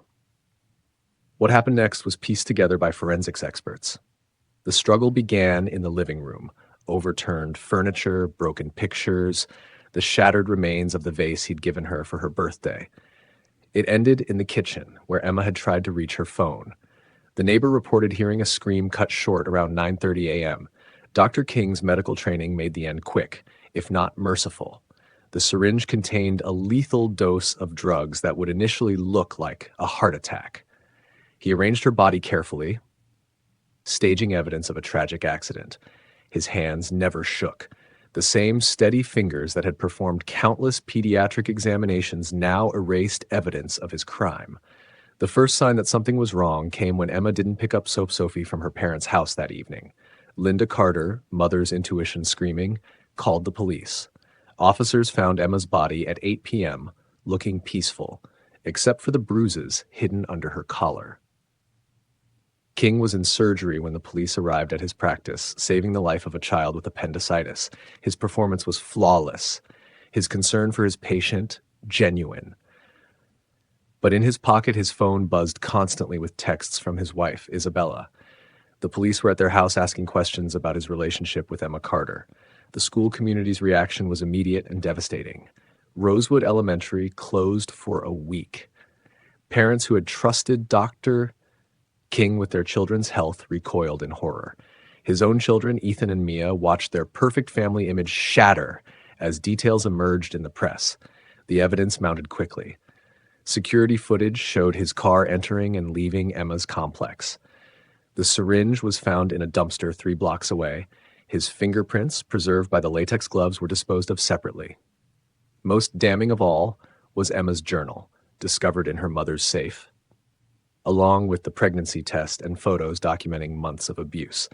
What happened next was pieced together by forensics experts. The struggle began in the living room: overturned furniture, broken pictures, the shattered remains of the vase he'd given her for her birthday. It ended in the kitchen, where Emma had tried to reach her phone. The neighbor reported hearing a scream cut short around 9:30 a.m. Dr. King's medical training made the end quick, if not merciful. The syringe contained a lethal dose of drugs that would initially look like a heart attack. He arranged her body carefully, staging evidence of a tragic accident. His hands never shook. The same steady fingers that had performed countless pediatric examinations now erased evidence of his crime. The first sign that something was wrong came when Emma didn't pick up Soap Sophie from her parents' house that evening. Linda Carter, mother's intuition screaming, called the police. Officers found Emma's body at 8 p.m., looking peaceful, except for the bruises hidden under her collar. King was in surgery when the police arrived at his practice, saving the life of a child with appendicitis. His performance was flawless. His concern for his patient, genuine. But in his pocket, his phone buzzed constantly with texts from his wife, Isabella. The police were at their house asking questions about his relationship with Emma Carter. The school community's reaction was immediate and devastating. Rosewood Elementary closed for a week. Parents who had trusted Dr. King with their children's health recoiled in horror. His own children, Ethan and Mia, watched their perfect family image shatter as details emerged in the press. The evidence mounted quickly. Security footage showed his car entering and leaving Emma's complex. The syringe was found in a dumpster 3 blocks away. His fingerprints, preserved by the latex gloves, were disposed of separately. Most damning of all was Emma's journal, discovered in her mother's safe, along with the pregnancy test and photos documenting months of abuse.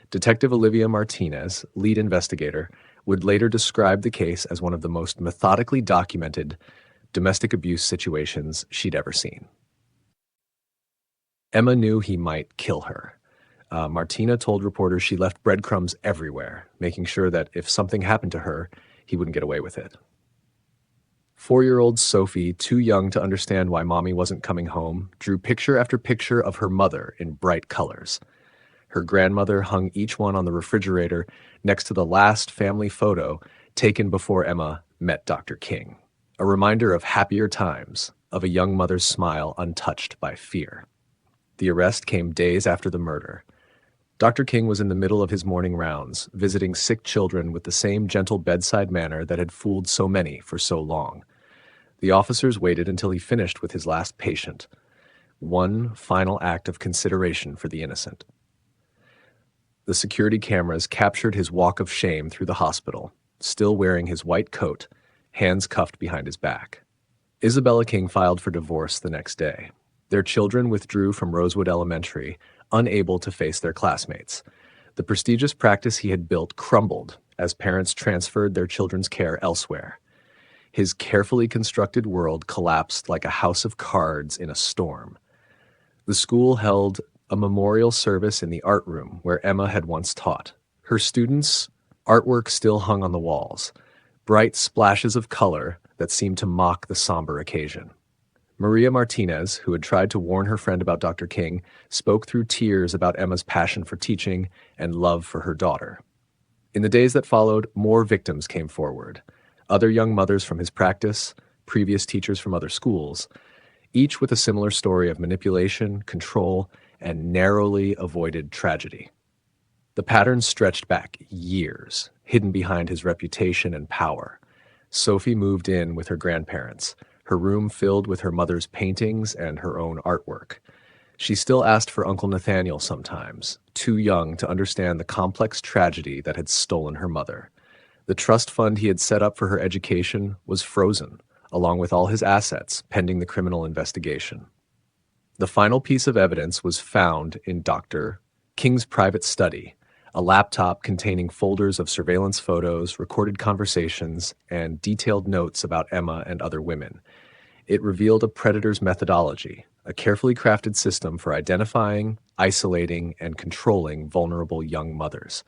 Detective Olivia Martinez, lead investigator, would later describe the case as one of the most methodically documented domestic abuse situations she'd ever seen. Emma knew he might kill her. Martina told reporters she left breadcrumbs everywhere, making sure that if something happened to her, he wouldn't get away with it. 4-year-old Sophie, too young to understand why mommy wasn't coming home, drew picture after picture of her mother in bright colors. Her grandmother hung each one on the refrigerator next to the last family photo taken before Emma met Dr. King, a reminder of happier times, of a young mother's smile untouched by fear. The arrest came days after the murder. Dr. King was in the middle of his morning rounds, visiting sick children with the same gentle bedside manner that had fooled so many for so long. The officers waited until he finished with his last patient, one final act of consideration for the innocent. The security cameras captured his walk of shame through the hospital, still wearing his white coat, hands cuffed behind his back. Isabella King filed for divorce the next day. Their children withdrew from Rosewood Elementary, unable to face their classmates. The prestigious practice he had built crumbled as parents transferred their children's care elsewhere. His carefully constructed world collapsed like a house of cards in a storm. The school held a memorial service in the art room where Emma had once taught. Her students' artwork still hung on the walls, bright splashes of color that seemed to mock the somber occasion. Maria Martinez, who had tried to warn her friend about Dr. King, spoke through tears about Emma's passion for teaching and love for her daughter. In the days that followed, more victims came forward. Other young mothers from his practice, previous teachers from other schools, each with a similar story of manipulation, control, and narrowly avoided tragedy. The pattern stretched back years, hidden behind his reputation and power. Sophie moved in with her grandparents, her room filled with her mother's paintings and her own artwork. She still asked for Uncle Nathaniel sometimes, too young to understand the complex tragedy that had stolen her mother. The trust fund he had set up for her education was frozen, along with all his assets, pending the criminal investigation. The final piece of evidence was found in Dr. King's private study, a laptop containing folders of surveillance photos, recorded conversations, and detailed notes about Emma and other women. It revealed a predator's methodology, a carefully crafted system for identifying, isolating, and controlling vulnerable young mothers.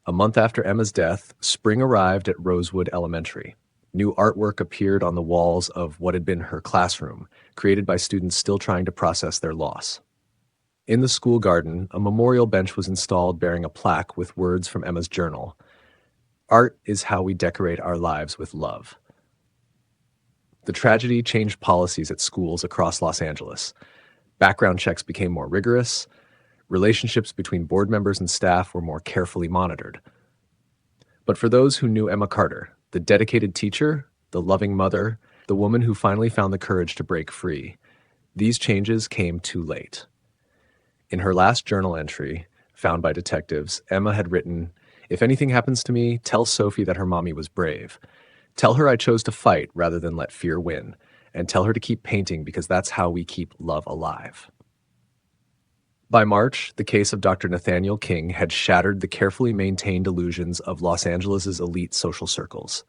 A month after Emma's death, spring arrived at Rosewood Elementary. New artwork appeared on the walls of what had been her classroom, created by students still trying to process their loss. In the school garden, a memorial bench was installed bearing a plaque with words from Emma's journal. "Art is how we decorate our lives with love." The tragedy changed policies at schools across Los Angeles. Background checks became more rigorous. Relationships between board members and staff were more carefully monitored. But for those who knew Emma Carter, the dedicated teacher, the loving mother, the woman who finally found the courage to break free, these changes came too late. In her last journal entry, found by detectives, Emma had written, "If anything happens to me, tell Sophie that her mommy was brave. Tell her I chose to fight rather than let fear win. And tell her to keep painting because that's how we keep love alive." By March, the case of Dr. Nathaniel King had shattered the carefully maintained illusions of Los Angeles' elite social circles.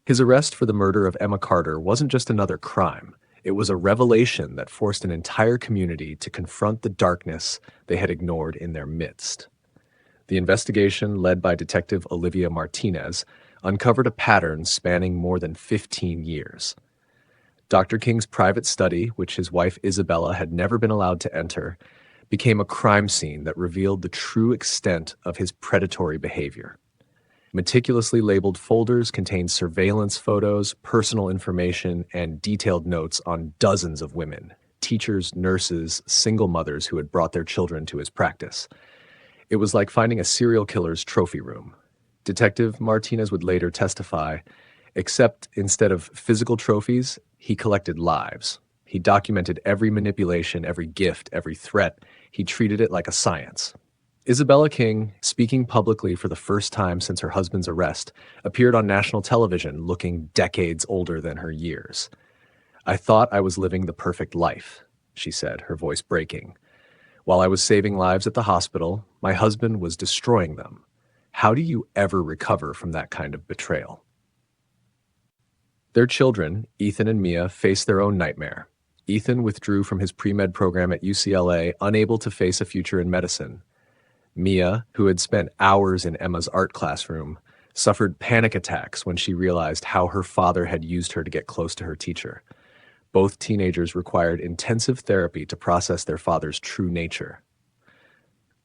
His arrest for the murder of Emma Carter wasn't just another crime. It was a revelation that forced an entire community to confront the darkness they had ignored in their midst. The investigation, led by Detective Olivia Martinez, uncovered a pattern spanning more than 15 years. Dr. King's private study, which his wife Isabella had never been allowed to enter, became a crime scene that revealed the true extent of his predatory behavior. Meticulously labeled folders contained surveillance photos, personal information, and detailed notes on dozens of women, teachers, nurses, single mothers who had brought their children to his practice. It was like finding a serial killer's trophy room. Detective Martinez would later testify, except instead of physical trophies, he collected lives. He documented every manipulation, every gift, every threat. He treated it like a science. Isabella King, speaking publicly for the first time since her husband's arrest, appeared on national television looking decades older than her years. "I thought I was living the perfect life," she said, her voice breaking. "While I was saving lives at the hospital, my husband was destroying them. How do you ever recover from that kind of betrayal?" Their children, Ethan and Mia, faced their own nightmare. Ethan withdrew from his pre-med program at UCLA, unable to face a future in medicine. Mia, who had spent hours in Emma's art classroom, suffered panic attacks when she realized how her father had used her to get close to her teacher. Both teenagers required intensive therapy to process their father's true nature.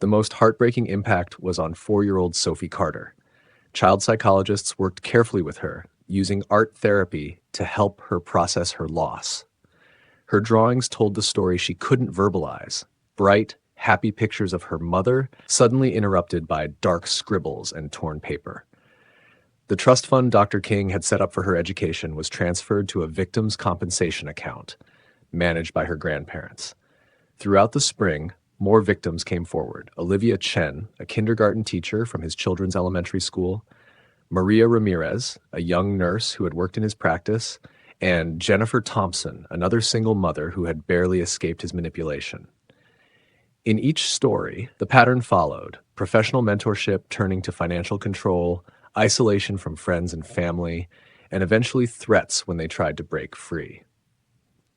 The most heartbreaking impact was on 4-year-old Sophie Carter. Child psychologists worked carefully with her, using art therapy to help her process her loss. Her drawings told the story she couldn't verbalize: bright, happy pictures of her mother, suddenly interrupted by dark scribbles and torn paper. The trust fund Dr. King had set up for her education was transferred to a victims' compensation account, managed by her grandparents. Throughout the spring, more victims came forward. Olivia Chen, a kindergarten teacher from his children's elementary school, Maria Ramirez, a young nurse who had worked in his practice, and Jennifer Thompson, another single mother who had barely escaped his manipulation. In each story, the pattern followed: professional mentorship turning to financial control, isolation from friends and family, and eventually threats when they tried to break free.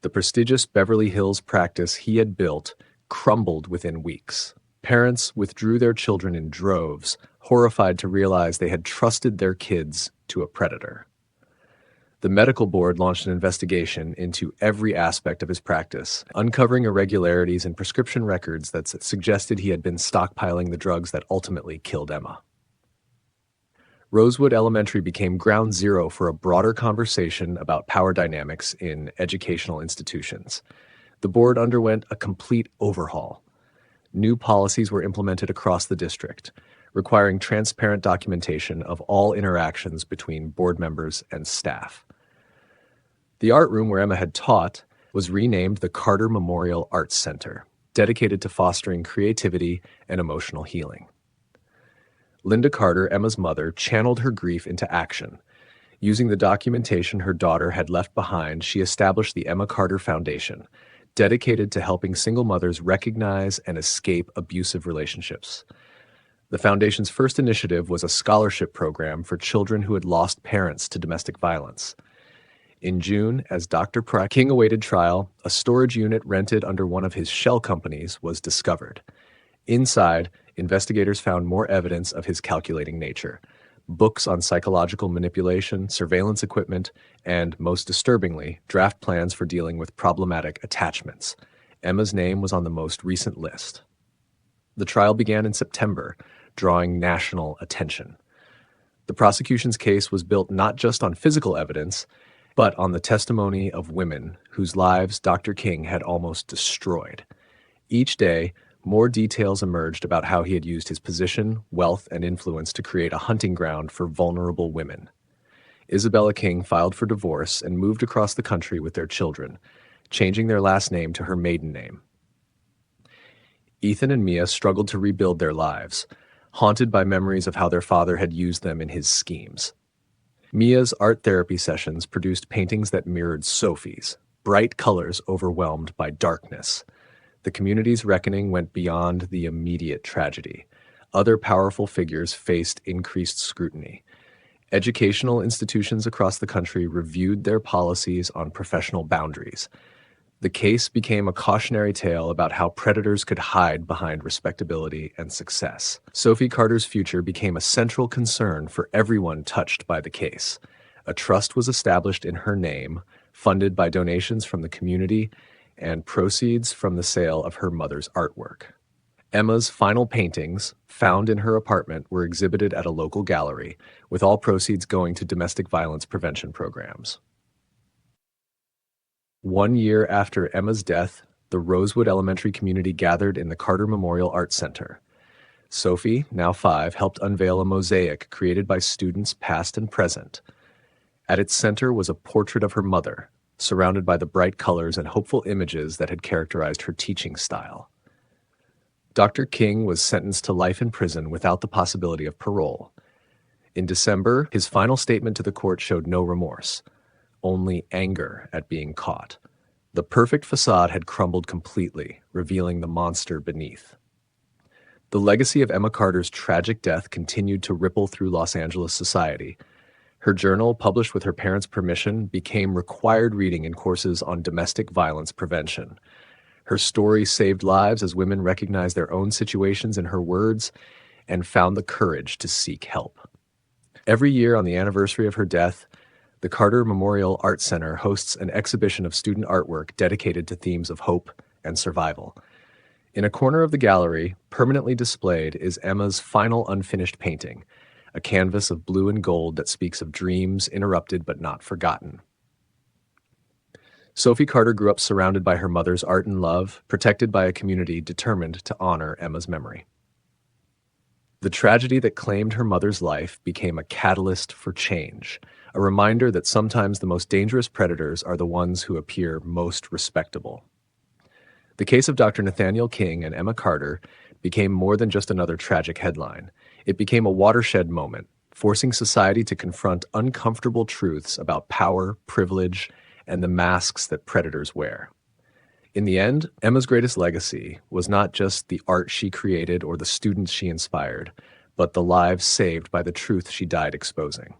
The prestigious Beverly Hills practice he had built crumbled within weeks. Parents withdrew their children in droves, horrified to realize they had trusted their kids to a predator. The medical board launched an investigation into every aspect of his practice, uncovering irregularities in prescription records that suggested he had been stockpiling the drugs that ultimately killed Emma. Rosewood Elementary became ground zero for a broader conversation about power dynamics in educational institutions. The board underwent a complete overhaul. New policies were implemented across the district, requiring transparent documentation of all interactions between board members and staff. The art room where Emma had taught was renamed the Carter Memorial Arts Center, dedicated to fostering creativity and emotional healing. Linda Carter, Emma's mother, channeled her grief into action. Using the documentation her daughter had left behind, she established the Emma Carter Foundation, dedicated to helping single mothers recognize and escape abusive relationships. The foundation's first initiative was a scholarship program for children who had lost parents to domestic violence. In June, as Dr. King awaited trial, a storage unit rented under one of his shell companies was discovered. Inside, investigators found more evidence of his calculating nature: books on psychological manipulation, surveillance equipment, and, most disturbingly, draft plans for dealing with problematic attachments. Emma's name was on the most recent list. The trial began in September, drawing national attention. The prosecution's case was built not just on physical evidence, but on the testimony of women whose lives Dr. King had almost destroyed. Each day, more details emerged about how he had used his position, wealth, and influence to create a hunting ground for vulnerable women. Isabella King filed for divorce and moved across the country with their children, changing their last name to her maiden name. Ethan and Mia struggled to rebuild their lives, haunted by memories of how their father had used them in his schemes. Mia's art therapy sessions produced paintings that mirrored Sophie's, bright colors overwhelmed by darkness. The community's reckoning went beyond the immediate tragedy. Other powerful figures faced increased scrutiny. Educational institutions across the country reviewed their policies on professional boundaries. The case became a cautionary tale about how predators could hide behind respectability and success. Sophie Carter's future became a central concern for everyone touched by the case. A trust was established in her name, funded by donations from the community and proceeds from the sale of her mother's artwork. Emma's final paintings, found in her apartment, were exhibited at a local gallery, with all proceeds going to domestic violence prevention programs. 1 year after Emma's death, the Rosewood Elementary community gathered in the Carter Memorial Arts Center. Sophie, now 5, helped unveil a mosaic created by students past and present. At its center was a portrait of her mother, surrounded by the bright colors and hopeful images that had characterized her teaching style. Dr. King was sentenced to life in prison without the possibility of parole. In December, his final statement to the court showed no remorse, only anger at being caught. The perfect facade had crumbled completely, revealing the monster beneath. The legacy of Emma Carter's tragic death continued to ripple through Los Angeles society. Her journal, published with her parents' permission, became required reading in courses on domestic violence prevention. Her story saved lives as women recognized their own situations in her words and found the courage to seek help. Every year on the anniversary of her death, the Carter Memorial Art Center hosts an exhibition of student artwork dedicated to themes of hope and survival. In a corner of the gallery, permanently displayed, is Emma's final unfinished painting, a canvas of blue and gold that speaks of dreams interrupted but not forgotten. Sophie Carter grew up surrounded by her mother's art and love, protected by a community determined to honor Emma's memory. The tragedy that claimed her mother's life became a catalyst for change, a reminder that sometimes the most dangerous predators are the ones who appear most respectable. The case of Dr. Nathaniel King and Emma Carter became more than just another tragic headline. It became a watershed moment, forcing society to confront uncomfortable truths about power, privilege, and the masks that predators wear. In the end, Emma's greatest legacy was not just the art she created or the students she inspired, but the lives saved by the truth she died exposing.